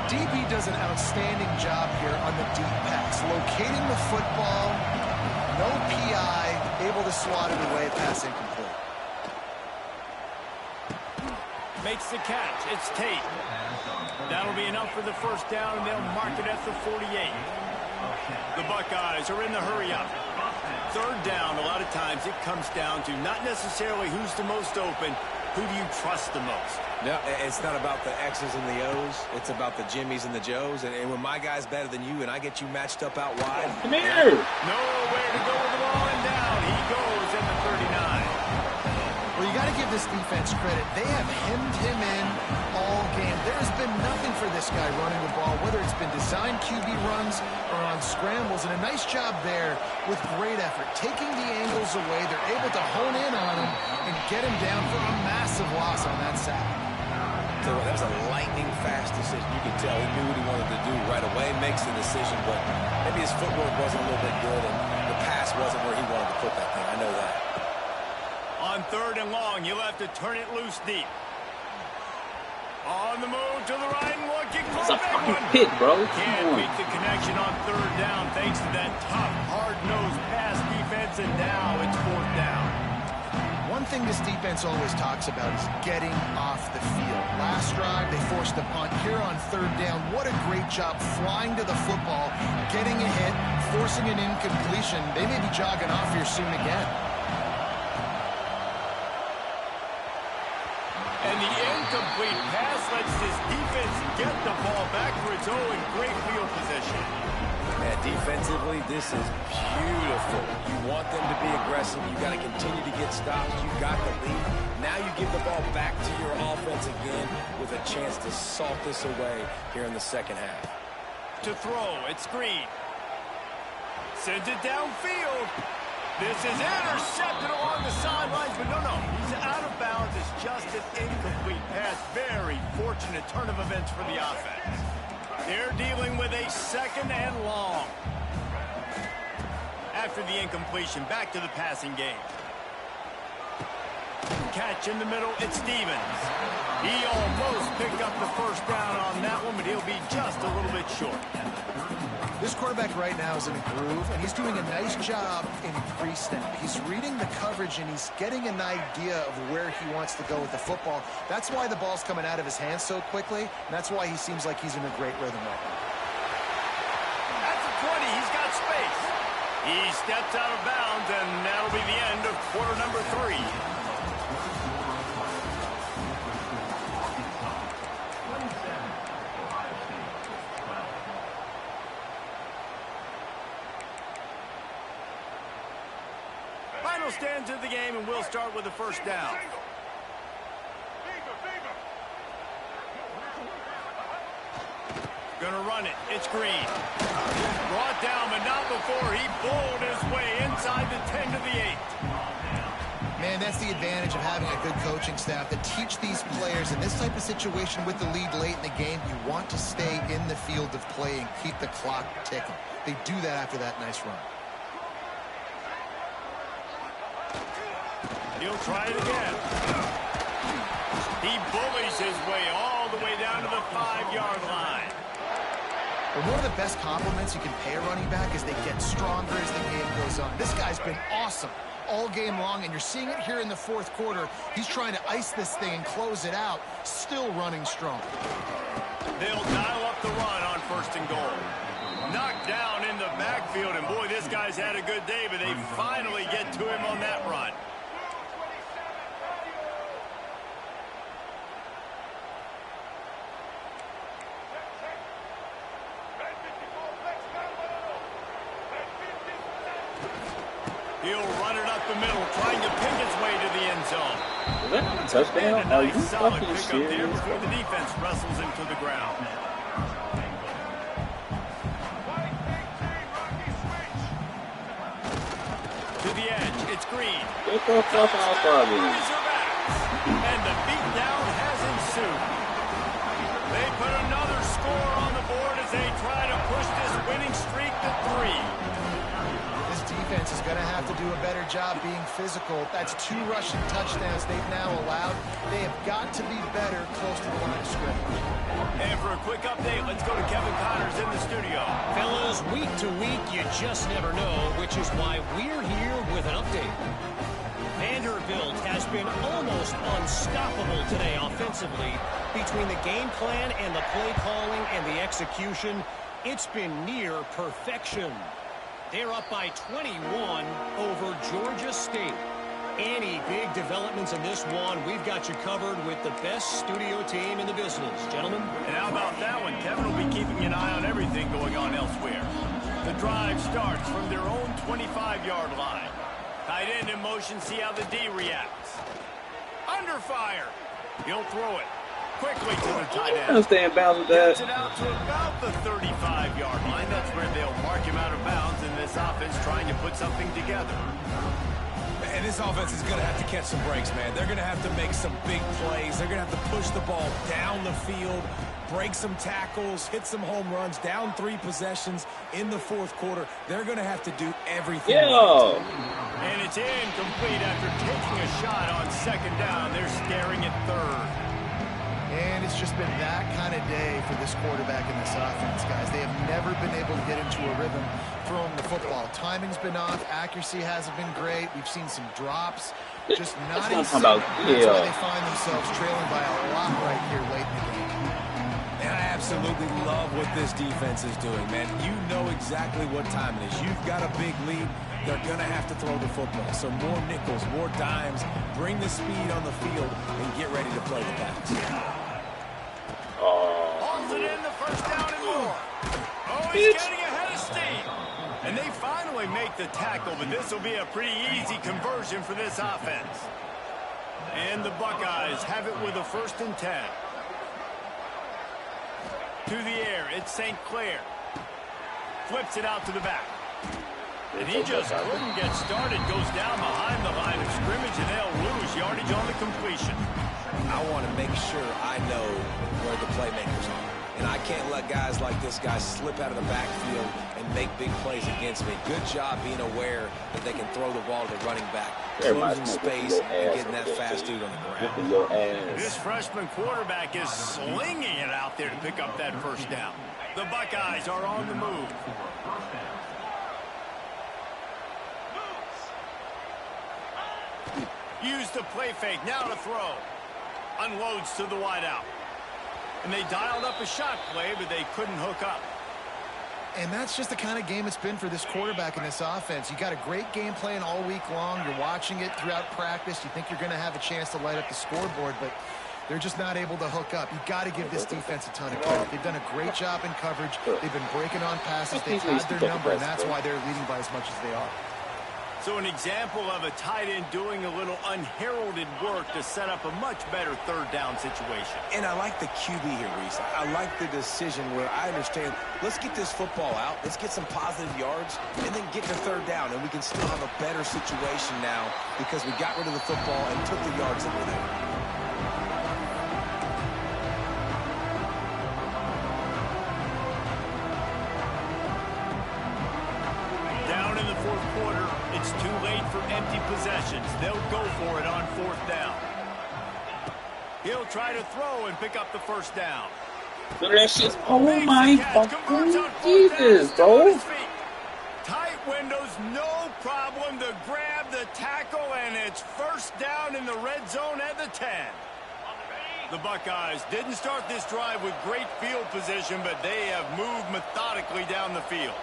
DB does an outstanding job here on the deep pass. Locating the football, no PI, able to swat it away, pass incomplete. Makes the catch. It's Tate. That'll be enough for the first down, and they'll mark it at the 48. The Buckeyes are in the hurry-up. Third down, a lot of times it comes down to not necessarily who's the most open, who do you trust the most? No, it's not about the X's and the O's. It's about the Jimmies and the Joes. And when my guy's better than you and I get you matched up out wide. Come here. Nowhere to go with the ball, and down he goes at the 39. Well, you got to give this defense credit. They have hemmed him in all game. There's been nothing for this guy running the ball, whether it's been designed QB runs or on scrambles. And a nice job there with great effort. Taking the angles away, they're able to hone in on him and get him down for a massive loss on that sack. So that was a lightning-fast decision. You could tell he knew what he wanted to do right away, makes the decision, but maybe his footwork wasn't a little bit good, and the pass wasn't where he wanted to put that thing. I know that. On third and long, you'll have to turn it loose deep. On the move to the right and looking for It's a a big fucking one. pick, bro. Can't Come on. make the connection on third down thanks to that tough, hard-nosed pass defense, and now it's fourth down. One thing this defense always talks about is getting off the field. Last drive, they forced a punt. Here on third down, what a great job flying to the football, getting a hit, forcing an incompletion. They may be jogging off here soon again. And the incomplete pass lets this defense get the ball back for its own great field position. Yeah, Defensively, this is beautiful. You want them to be aggressive. You got to continue to get stops. You got the lead. Now you give the ball back to your offense again with a chance to salt this away here in the second half. To throw, it's Green. Sends it downfield. This is intercepted along the sidelines, but no, he's out of bounds. It's just an incomplete pass. Very fortunate turn of events for the offense. They're dealing with a second and long. After the incompletion, back to the passing game. Catch in the middle, it's Stevens. He almost picked up the first down on that one, but he'll be just a little bit short. This quarterback right now is in a groove, and he's doing a nice job in pre-snap. He's reading the coverage, and he's getting an idea of where he wants to go with the football. That's why the ball's coming out of his hands so quickly, and that's why he seems like he's in a great rhythm right now. At the 20, he's got space. He steps out of bounds, and that'll be the end of quarter number 3. Final stands of the game, and we'll start with the first down. Gonna run it. It's Green. Brought down, but not before he bowled his way inside the 10 to the 8. Man, that's the advantage of having a good coaching staff to teach these players in this type of situation with the lead late in the game. You want to stay in the field of play and keep the clock ticking. They do that after that nice run. He'll try it again. He bullies his way all the way down to the 5-yard line. But one of the best compliments you can pay a running back is they get stronger as the game goes on. This guy's been awesome all game long, and you're seeing it here in the fourth quarter. He's trying to ice this thing and close it out, still running strong. They'll dial up the run on 1st and goal. Knocked down in the backfield, and boy, this guy's had a good day, but they finally get to him on that run. He'll run it up the middle, trying to pick its way to the end zone. Is that a touchdown? And a Are you nice solid fucking pickup there serious? before the defense wrestles him to the ground. To the edge, it's Green. Get the fuck off of me. And the beatdown has ensued. They put another score on the board as they try to push this winning streak to 3. This defense is going to have to do a better job being physical. That's 2 rushing touchdowns they've now allowed. They have got to be better close to the line of scrimmage. And for a quick update, let's go to Kevin Connors in the studio. Fellas, week to week, you just never know, which is why we're here with an update. Vanderbilt has been almost unstoppable today offensively. Between the game plan and the play calling and the execution, it's been near perfection. They're up by 21 over Georgia State. Any big developments in this one, we've got you covered with the best studio team in the business. Gentlemen? And how about that one? Kevin will be keeping an eye on everything going on elsewhere. The drive starts from their own 25-yard line. Tight end in motion, see how the D reacts. Under fire. He'll throw it quickly to the tight end. I'm staying bound with that. Gets it out to about the 35-yard line. That's where they'll mark him out of bounds in this offense trying to put something together. And this offense is going to have to catch some breaks, man. They're going to have to make some big plays. They're going to have to push the ball down the field, break some tackles, hit some home runs, down 3 possessions in the fourth quarter. They're going to have to do everything. Yeah. And it's incomplete after taking a shot on 2nd down. They're staring at 3rd. And it's just been that kind of day for this quarterback in this offense, guys. They have never been able to get into a rhythm throwing the football. Timing's been off. Accuracy hasn't been great. We've seen some drops. Just not in sync. That's why they find themselves trailing by a lot right here late in the game. And I absolutely love what this defense is doing, man. You know exactly what time it is. You've got a big lead. They're going to have to throw the football. So more nickels, more dimes. Bring the speed on the field and get ready to play the backs. Hauls it in the 1st down and more. Oh, he's getting ahead of steam. only make the tackle, but this will be a pretty easy conversion for this offense. And the Buckeyes have it with a 1st and 10. To the air, it's St. Clair. Flips it out to the back. And he just couldn't get started. Goes down behind the line of scrimmage, and they'll lose yardage on the completion. I want to make sure I know where the playmakers are. And I can't let guys like this guy slip out of the backfield and make big plays against me. Good job being aware that they can throw the ball to the running back, closing space, and getting that fast dude on the ground. This freshman quarterback is slinging it out there to pick up that 1st down. The Buckeyes are on the move. Use the play fake, now to throw. Unloads to the wideout. And they dialed up a shot play, but they couldn't hook up. And that's just the kind of game it's been for this quarterback in this offense. You got a great game plan all week long. You're watching it throughout practice. You think you're going to have a chance to light up the scoreboard, but they're just not able to hook up. You've got to give this defense a ton of credit. They've done a great job in coverage. They've been breaking on passes. They've had their number, and that's why they're leading by as much as they are. So an example of a tight end doing a little unheralded work to set up a much better 3rd down situation. And I like the QB here, Reese. I like the decision where I understand, let's get this football out, let's get some positive yards, and then get to 3rd down, and we can still have a better situation now because we got rid of the football and took the yards that were there. It's too late for empty possessions. They'll go for it on 4th down. He'll try to throw and pick up the 1st down. Look at that shit. Oh my fucking Jesus, bro. Tight windows, no problem to grab the tackle, and it's 1st down in the red zone at the 10. The Buckeyes didn't start this drive with great field position, but they have moved methodically down the field.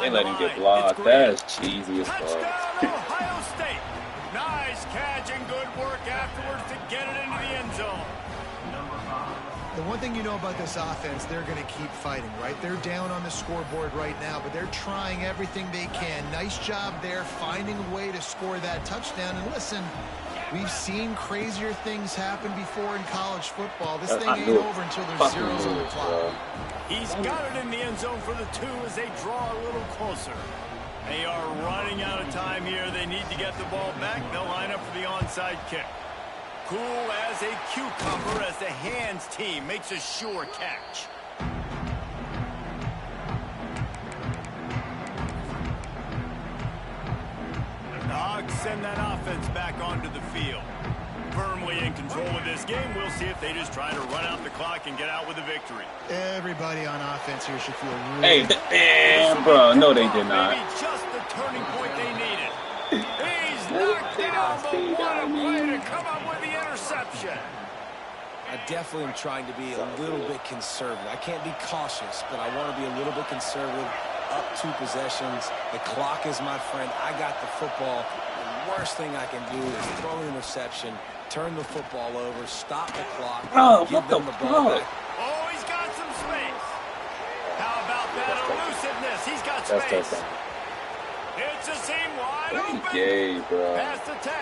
They let him get blocked. That's cheesy as fuck. Touchdown, Ohio State. Nice catch and good work afterwards to get it into the end zone. The one thing you know about this offense, they're going to keep fighting, right? They're down on the scoreboard right now, but they're trying everything they can. Nice job there, finding a way to score that touchdown. And listen, we've seen crazier things happen before in college football. This thing ain't over until there's zeros on the clock. He's got it in the end zone for the 2 as they draw a little closer. They are running out of time here. They need to get the ball back. They'll line up for the onside kick. Cool as a cucumber as the hands team makes a sure catch. The Hogs send that offense back onto the field. Firmly in control of this game. We'll see if they just try to run out the clock and get out with a victory. Everybody on offense here should feel really... Hey, damn, bro. No, they did not. Maybe just the turning point they needed. He's knocked down, but what a play to come up with the interception. I definitely am trying to be a little bit conservative. I can't be cautious, but I want to be a little bit conservative. Up 2 possessions. The clock is my friend. I got the football. The worst thing I can do is throw an interception, turn the football over, stop the clock, give them the ball back. Oh, he's got some space. How about that elusiveness? He's got space. It's a seam wide open. Gay, bro. Past the 10.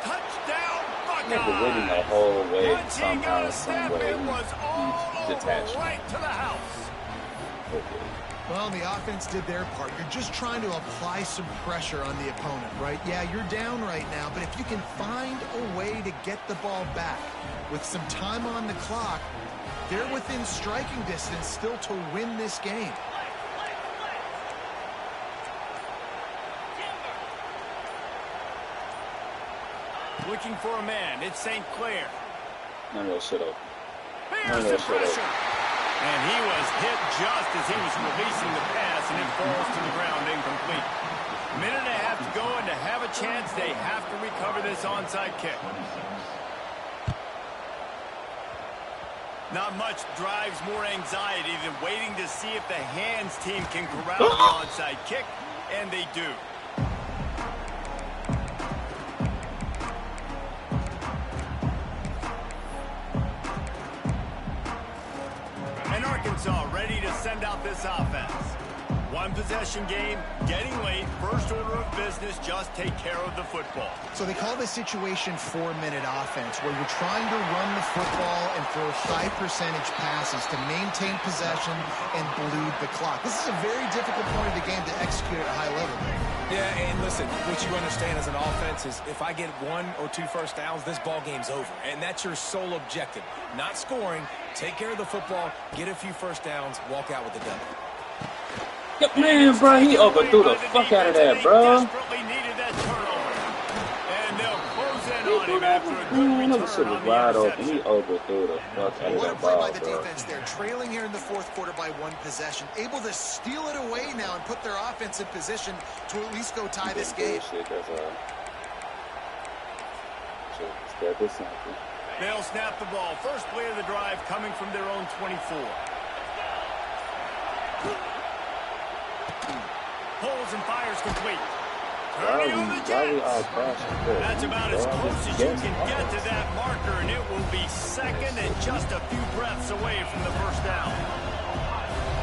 Touchdown, Buckeyes. Never winning the whole way. Once he got a step, it was all over right to the house. Okay. Well, the offense did their part. You're just trying to apply some pressure on the opponent, right? Yeah, you're down right now, but if you can find a way to get the ball back with some time on the clock, they're within striking distance still to win this game. Looking for a man. It's St. Clair. None of that shit up. Here's the pressure. And he was hit just as he was releasing the pass, and it falls to the ground incomplete. Minute and a half to go, and to have a chance, they have to recover this onside kick. Not much drives more anxiety than waiting to see if the hands team can corral the onside kick, and they do. Arkansas ready to send out this offense. One possession game, getting late, first order of business, just take care of the football. So they call this situation 4-minute offense, where you're trying to run the football and throw high percentage passes to maintain possession and bleed the clock. This is a very difficult point of the game to execute at a high level. Yeah, and listen, what you understand as an offense is if I get 1 or 2 first downs, this ball game's over. And that's your sole objective. Not scoring, take care of the football, get a few first downs, walk out with the W. Man, bro, he overthrew the fuck out of that, bro. Desperately needed that turnover. And they'll close in on him after a good Man, that return shit on was the wide open. interception. He overthrew the fuck out of What a that play ball, by the bro. defense there. Trailing here in the fourth quarter by 1 possession. Able to steal it away now and put their offense in position to at least go tie this game. Shit, that's all. Shit, step is simple. They'll snap the ball. First play of the drive coming from their own 24. Pulls and fires complete. Turning on the Jets. That's about as close as you can get to that marker, and it will be second and just a few breaths away from the first down.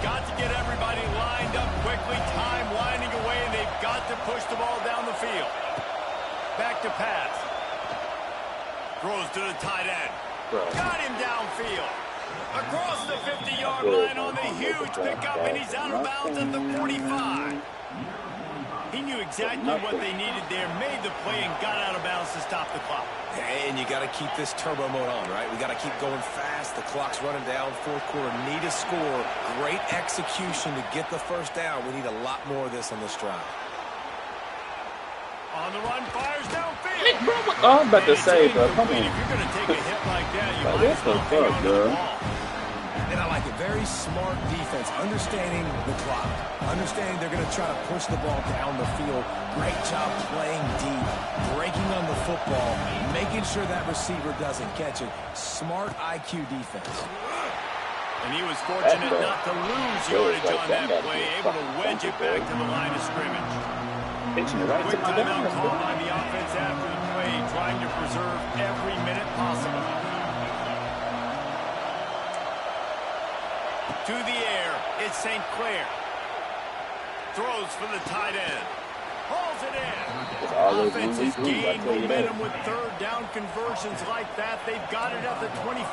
Got to get everybody lined up quickly, time winding away, and they've got to push the ball down the field. Back to pass. Throws to the tight end. Got him downfield. Across the 50-yard line on the huge pickup, and he's out of bounds at the 45. He knew exactly what they needed there, made the play, and got out of bounds to stop the clock. And you got to keep this turbo mode on, right? We got to keep going fast. The clock's running down. Fourth quarter, need a score. Great execution to get the first down. We need a lot more of this on this drive. On the run, fires downfield. Oh, I'm about to say, bro, come If on. you're going to take a hit like that, you Like, might what as the well hang fuck, on to the bro? ball. And I like it. Very smart defense, understanding the clock, understanding they're going to try to push the ball down the field. Great job playing deep, breaking on the football, making sure that receiver doesn't catch it. Smart IQ defense. And he was fortunate not to lose yardage on that play, able to wedge it back to the line of scrimmage. Pitching it right to Quick my timeout down. call by the offense after the play, trying to preserve every minute possible. To the air, it's St. Clair. Throws for the tight end. Hauls it in. always Offense one has week lose, I gained tell you that. momentum with third down conversions like that. They've got it at the 25.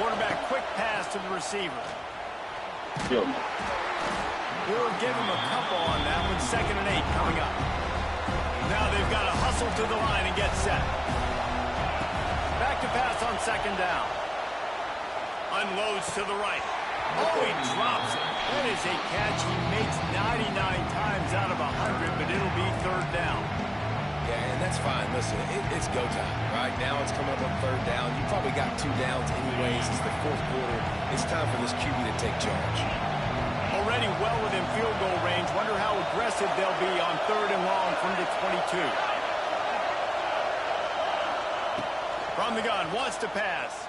Quarterback, quick pass to the receiver. Kill me. We'll give him a couple on that one. 2nd and 8 coming up. Now they've got to hustle to the line and get set. Back to pass on 2nd down. Unloads to the right. Oh, he drops it. That is a catch he makes 99 times out of 100, but it'll be 3rd down. Yeah, and that's fine. Listen, it's go time. Right now it's coming up on 3rd down. You probably got 2 downs anyways. It's the 4th quarter. It's time for this QB to take charge. Already well within field goal range. Wonder how aggressive they'll be on 3rd and long from the 22. From the gun, wants to pass.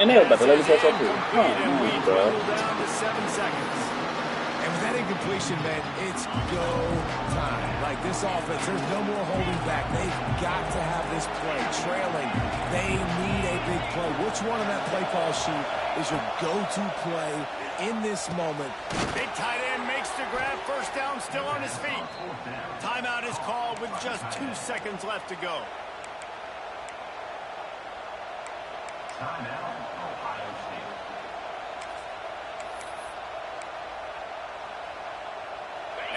And they're about to let me catch up to you. Incomplete, and we bro. dwindle down to 7 seconds. And with that incompletion, man, it's go time. Like this offense, there's no more holding back. They've got to have this play. Trailing, they need a big play. Which one on that play call sheet is your go-to play in this moment? Big tight end makes the grab. First down, still on his feet. Timeout is called with just 2 seconds left to go.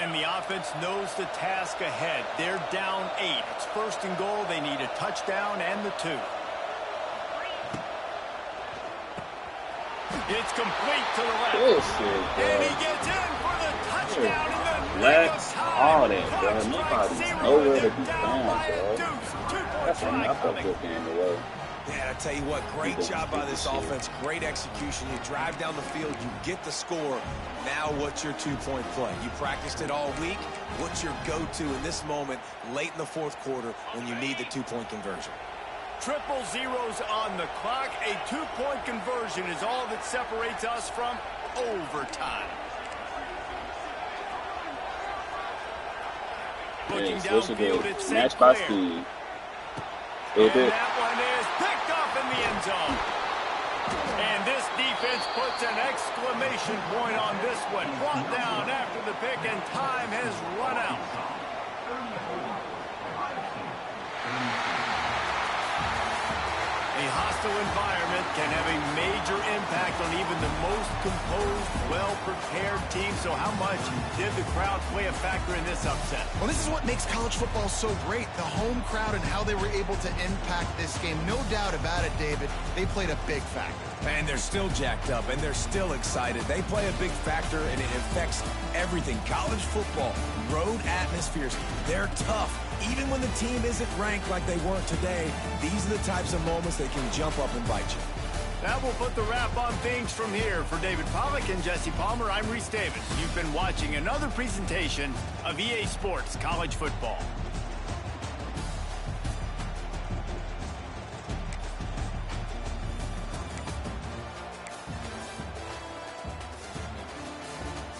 And the offense knows the task ahead. They're down 8. It's 1st and goal. They need a touchdown and the 2. It's complete to the left. Bullshit, And he bro. gets in for the touchdown in the nick Relax. of time. All that, Clock bro. strikes Nobody's 0. nowhere to They're be down found, by a bro. deuce. 2-point That's try enough of coming. this game away. Yeah, I tell you what, great job by this offense. Great execution. You drive down the field, you get the score. Now what's your 2-point play? You practiced it all week. What's your go-to in this moment, late in the 4th quarter, when you need the 2-point conversion? Triple zeros on the clock. A 2-point conversion is all that separates us from overtime. Looking Yeah, switch it downfield, to it's match St. by Clair. speed. And Stay there. that one is picked off in the end zone. And this defense puts an exclamation point on this one. Brought down after the pick, and time has run out. A hostile environment can have a major impact on even the most composed, well-prepared team. So how much did the crowd play a factor in this upset? Well, this is what makes college football so great, the home crowd and how they were able to impact this game. No doubt about it, David. They played a big factor. And they're still jacked up, and they're still excited. They play a big factor, and it affects everything. College football, road atmospheres, they're tough. Even when the team isn't ranked like they weren't today, these are the types of moments that can jump up and bite you. That will put the wrap on things from here. For David Pollack and Jesse Palmer, I'm Reese Davis. You've been watching another presentation of EA Sports College Football.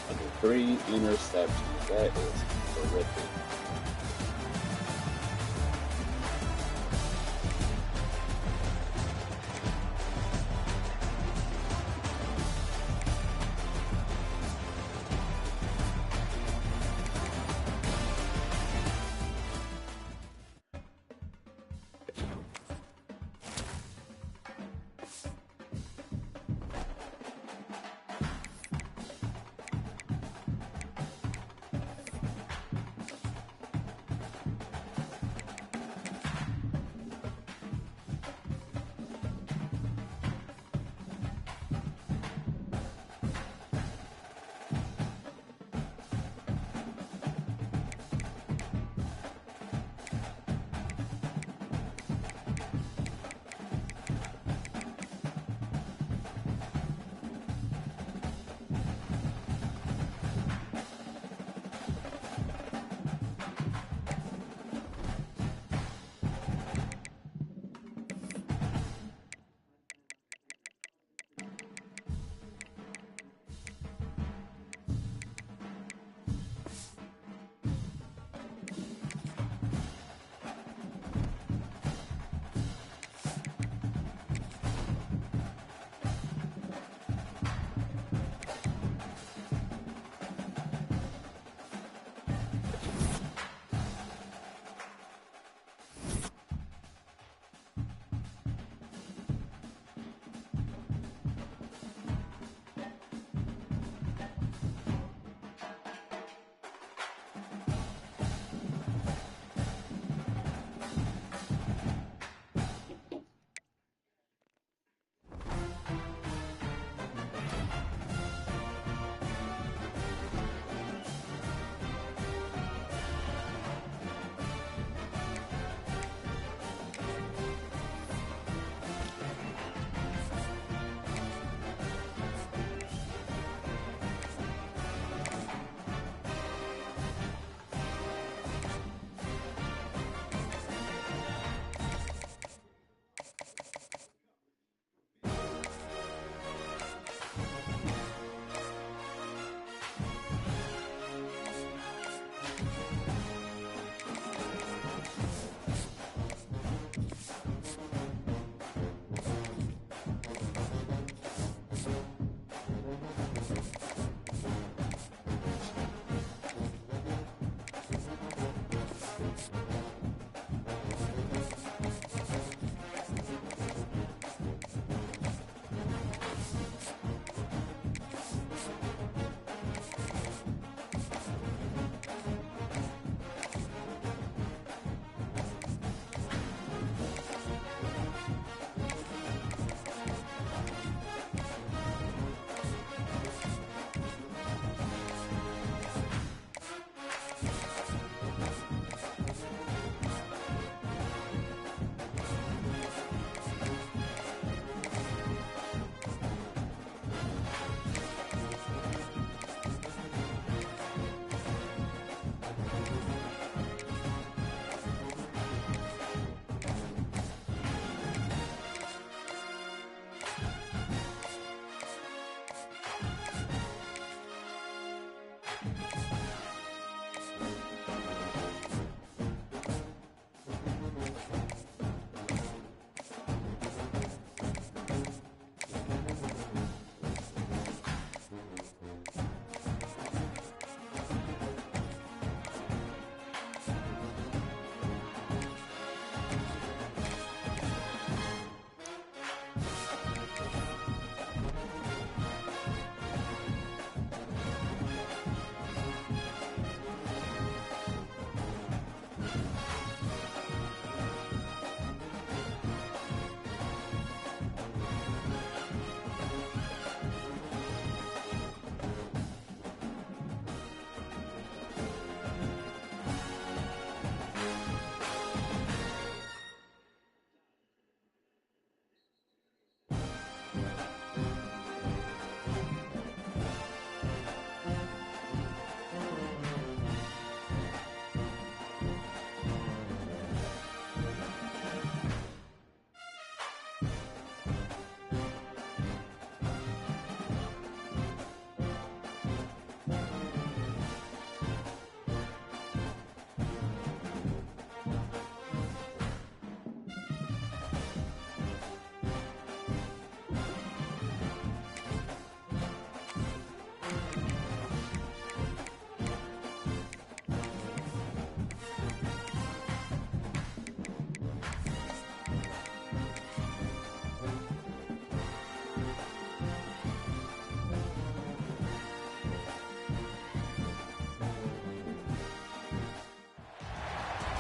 Okay, 3 interceptions. That is terrific.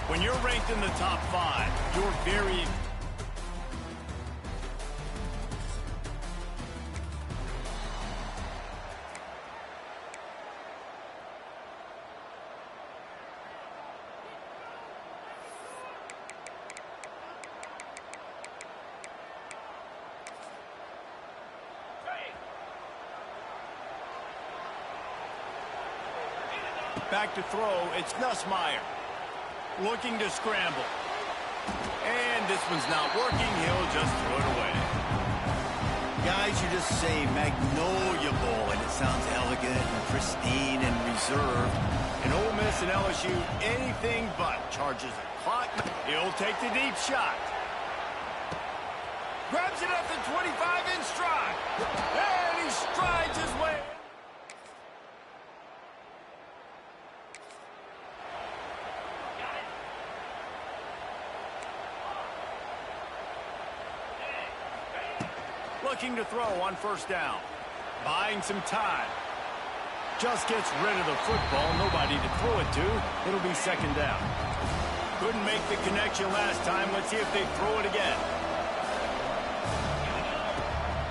When you're ranked in the top 5, you're very... Back to throw, it's Nussmeier. Looking to scramble. And this one's not working. He'll just throw it away. Guys, you just say Magnolia Bowl, and it sounds elegant and pristine and reserved. And Ole Miss and LSU, anything but. Charges a clock. He'll take the deep shot. Grabs it at the 25-inch stride. And he strides his way. Looking to throw on first down. Buying some time. Just gets rid of the football. Nobody to throw it to. It'll be second down. Couldn't make the connection last time. Let's see if they throw it again.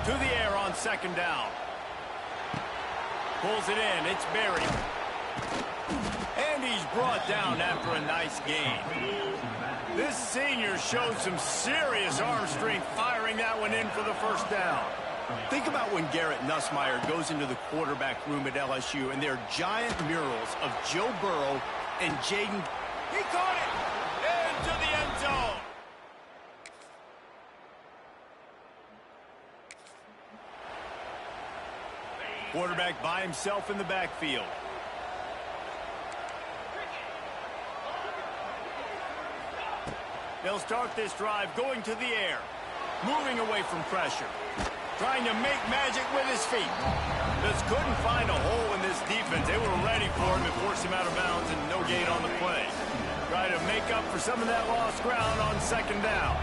To the air on second down. Pulls it in. It's buried. And he's brought down after a nice gain. This senior showed some serious arm strength firing that one in for the first down. Think about when Garrett Nussmeier goes into the quarterback room at LSU and there are giant murals of Joe Burrow and Jaden. He caught it! Into the end zone! Quarterback by himself in the backfield. They'll start this drive going to the air. Moving away from pressure. Trying to make magic with his feet. Just couldn't find a hole in this defense. They were ready for him to force him out of bounds and no gain on the play. Try to make up for some of that lost ground on second down.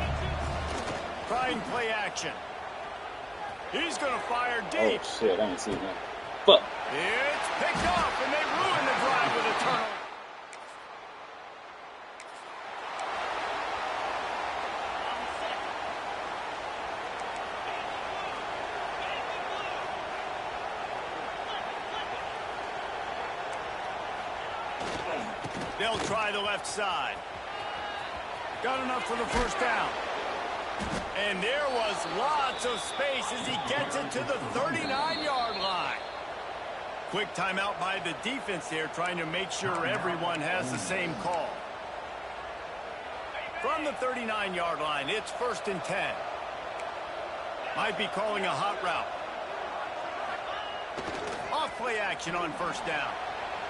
Trying play action. He's going to fire deep. Oh, shit. I didn't see that. Fuck. It's picked off, and they ruin the drive with a turnover. They'll try the left side. Got enough for the first down. And there was lots of space as he gets it to the 39-yard line. Quick timeout by the defense there, trying to make sure everyone has the same call. From the 39-yard line, it's 1st and 10. Might be calling a hot route. Off play action on first down.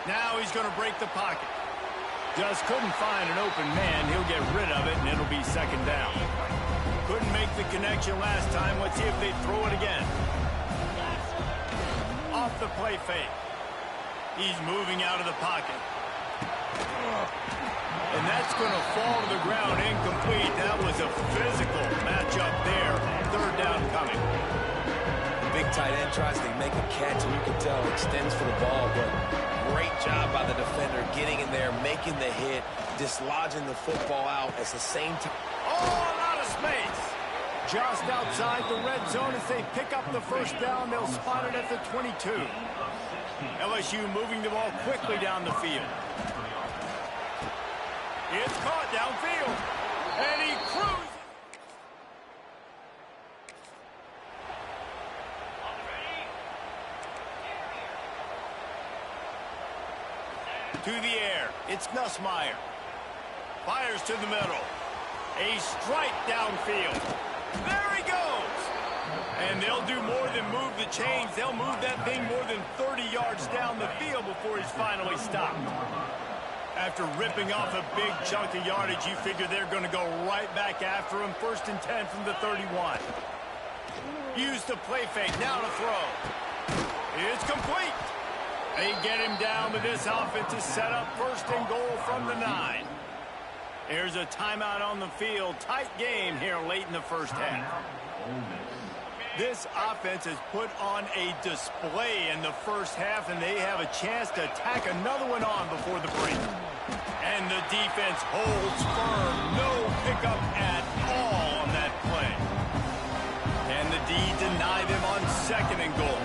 Now he's going to break the pocket. Just couldn't find an open man. He'll get rid of it, and it'll be second down. Couldn't make the connection last time. Let's see if they throw it again. Off the play fake. He's moving out of the pocket. And that's going to fall to the ground incomplete. That was a physical matchup there. Third down coming. The big tight end tries to make a catch, and you can tell extends for the ball, but great job by the defender getting in there, making the hit, dislodging the football out at the same time. Oh, a lot of space. Just outside the red zone as they pick up the first down. They'll spot it at the 22. LSU moving the ball quickly down the field. It's caught downfield. And he cruises. To the air. It's Nussmeier. Fires to the middle. A strike downfield. There he goes. And they'll do more than move the chains. They'll move that thing more than 30 yards down the field before he's finally stopped. After ripping off a big chunk of yardage, you figure they're going to go right back after him. 1st and 10 from the 31. Use the play fake. Now to throw. It's complete. They get him down, but this offense is set up 1st and goal from the 9. There's a timeout on the field. Tight game here late in the first half. This offense has put on a display in the first half, and they have a chance to tack another one on before the break. And the defense holds firm. No pickup at all on that play. And the D deny them on 2nd and goal.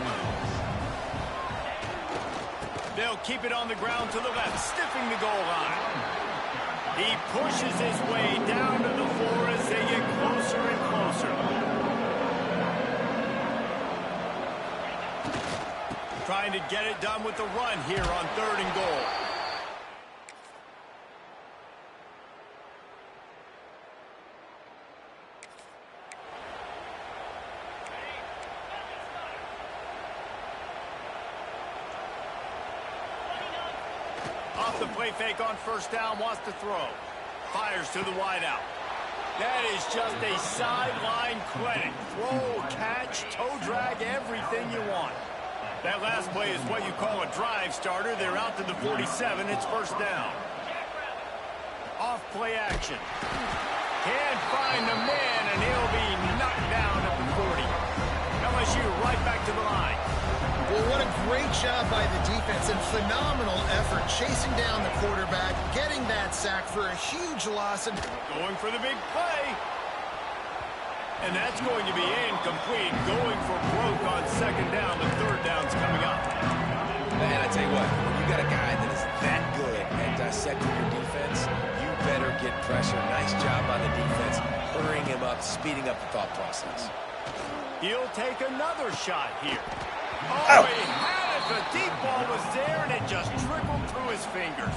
They'll keep it on the ground to the left, stiffing the goal line. He pushes his way down to the floor as they get closer and closer. Trying to get it done with the run here on 3rd and goal. Off the play fake on 1st down, wants to throw. Fires to the wideout. That is just a sideline clinic. Throw, catch, toe drag, everything you want. That last play is what you call a drive starter. They're out to the 47. It's 1st down. Off play action. Can't find the man, and he'll be knocked down at the 40. LSU right back to the line. Well, what a great job by the defense and phenomenal effort chasing down the quarterback, getting that sack for a huge loss. And going for the big play. And that's going to be incomplete. Going for broke on 2nd down. The 3rd down's coming up. Man, I tell you what, when you got a guy that is that good at dissecting your defense, you better get pressure. Nice job by the defense, hurrying him up, speeding up the thought process. He'll take another shot here. Oh, he had it. The deep ball was there, and it just trickled through his fingers.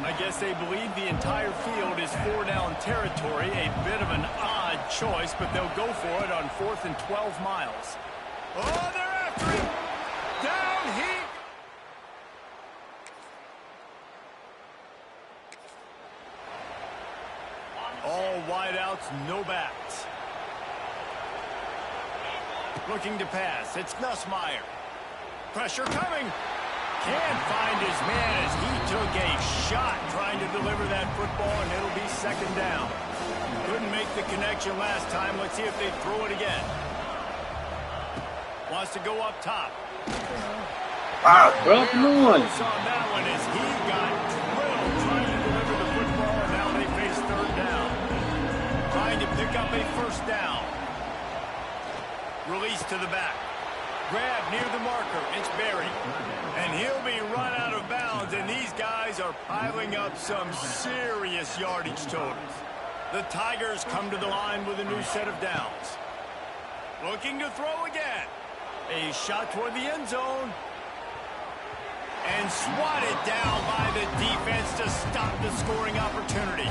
I guess they believe the entire field is 4-down territory. A bit of an odd choice, but they'll go for it on 4th and 12 miles. Oh, they're after him. Down he... All wideouts, no backs. Looking to pass. It's Nussmeier. Pressure coming. Can't find his man as he took a shot trying to deliver that football, and it'll be 2nd down. Couldn't make the connection last time. Let's see if they throw it again. Wants to go up top. Bro, come on. Saw that one as he got drilled trying to deliver the football, and now they face 3rd down. Trying to pick up a 1st down. Release to the back. Grab near the marker. It's Berry. And he'll be run out of bounds, and these guys are piling up some serious yardage totals. The Tigers come to the line with a new set of downs. Looking to throw again. A shot toward the end zone. And swatted down by the defense to stop the scoring opportunity.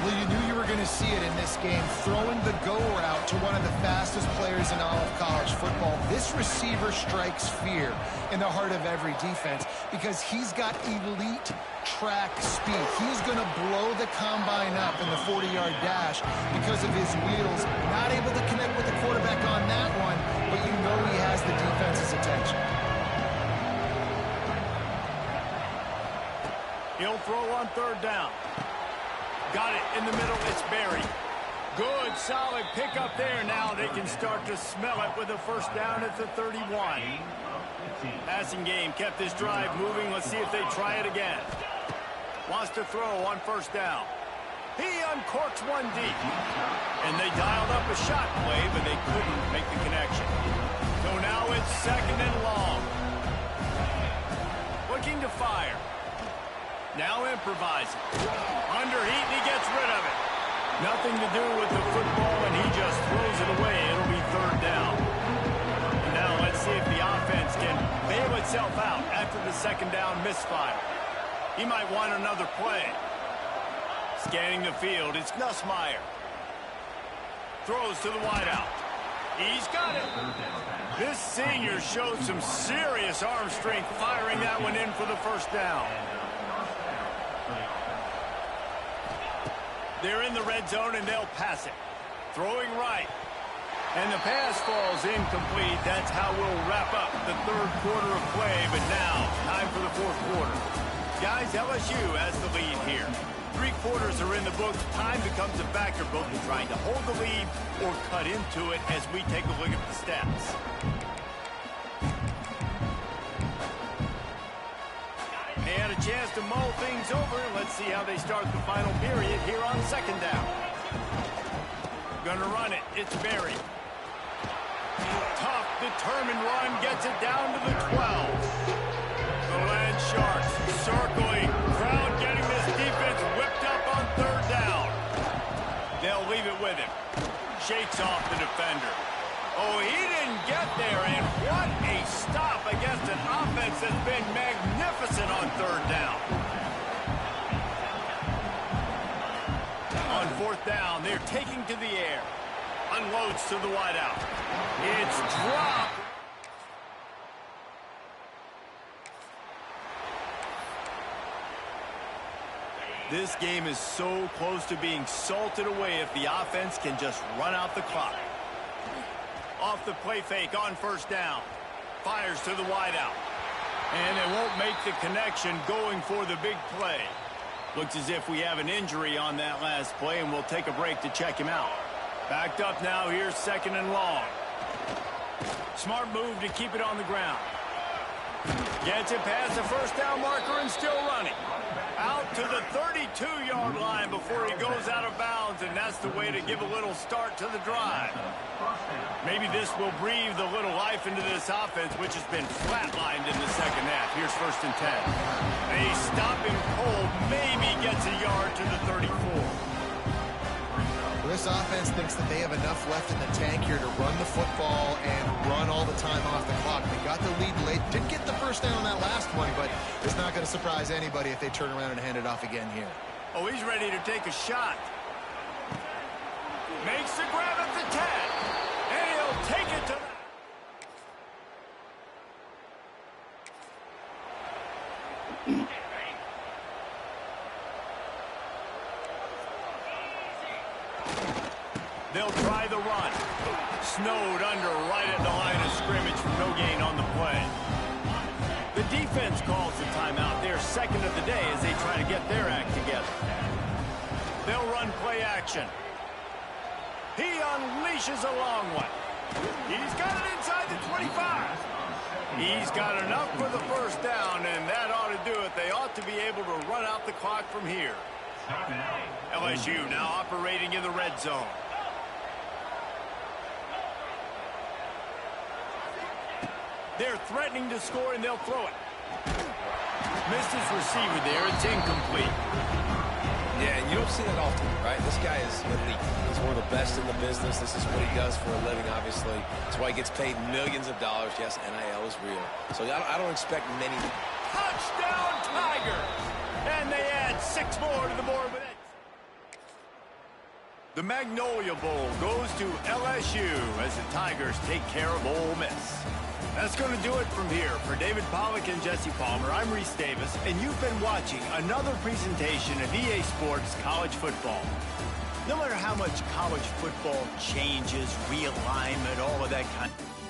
well, you knew you were going to see it in this game, throwing the go route to one of the fastest players in all of college football. This receiver strikes fear in the heart of every defense because he's got elite track speed. He's going to blow the combine up in the 40-yard dash because of his wheels. Not able to connect with the quarterback on that one, but you know he has the defense's attention. He'll throw on third down. Got it in the middle. It's Berry. Good, solid pickup there. Now they can start to smell it with a first down at the 31. Passing game kept this drive moving. Let's see if they try it again. Wants to throw on first down. He uncorks one deep. And they dialed up a shot play, but they couldn't make the connection. So now it's second and long. Looking to fire. Now improvising. Underheat, and he gets rid of it. Nothing to do with the football, and he just throws it away. It'll be third down. And now let's see if the offense can bail itself out after the second down misfire. He might want another play. Scanning the field, it's Nussmeier. Throws to the wideout. He's got it. This senior showed some serious arm strength firing that one in for the first down. They're in the red zone, and they'll pass it. Throwing right. And the pass falls incomplete. That's how we'll wrap up the third quarter of play. But now, time for the fourth quarter. Guys, LSU has the lead here. 3 quarters are in the books. Time becomes a factor, both in trying to hold the lead or cut into it as we take a look at the stats. They had a chance to mull things over. Let's see how they start the final period here on 2nd down. Gonna run it. It's Berry. Tough, determined run. Gets it down to the 12. The Land Sharks circling. Crowd getting this defense whipped up on 3rd down. They'll leave it with him. Shakes off the defender. Oh, he didn't get there, and what a stop against an offense that's been magnificent on 3rd down. On 4th down, they're taking to the air. Unloads to the wideout. It's dropped. This game is so close to being salted away if the offense can just run out the clock. Off the play fake on 1st down. Fires to the wideout. And they won't make the connection going for the big play. Looks as if we have an injury on that last play, and we'll take a break to check him out. Backed up now, here's 2nd and long. Smart move to keep it on the ground. Gets it past the 1st down marker and still running. Out to the 32-yard line before he goes out of bounds, and that's the way to give a little start to the drive. Maybe this will breathe a little life into this offense, which has been flatlined in the 2nd half. Here's 1st and 10. They stop him cold, maybe gets a yard to the 34. This offense thinks that they have enough left in the tank here to run the football and run all the time off the clock. They got the lead late. Didn't get the 1st down on that last one, but it's not going to surprise anybody if they turn around and hand it off again here. Oh, he's ready to take a shot. Makes the grab at the 10. And he'll take it to the... They'll try the run. Snowed under right at the line of scrimmage for no gain on the play. The defense calls the timeout. They're 2nd of the day as they try to get their act together. They'll run play action. He unleashes a long one. He's got it inside the 25. He's got enough for the 1st down, and that ought to do it. They ought to be able to run out the clock from here. LSU now operating in the red zone. They're threatening to score, and they'll throw it. Missed his receiver there. It's incomplete. Yeah, and you don't see that often, right? This guy is elite. He's one of the best in the business. This is what he does for a living, obviously. That's why he gets paid millions of dollars. Yes, NIL is real. So I don't expect many. Touchdown, Tigers! And they add 6 more to the board with it. The Magnolia Bowl goes to LSU as the Tigers take care of Ole Miss. That's going to do it from here. For David Pollack and Jesse Palmer, I'm Reese Davis, and you've been watching another presentation of EA Sports College Football. No matter how much college football changes, realignment, all of that kind of...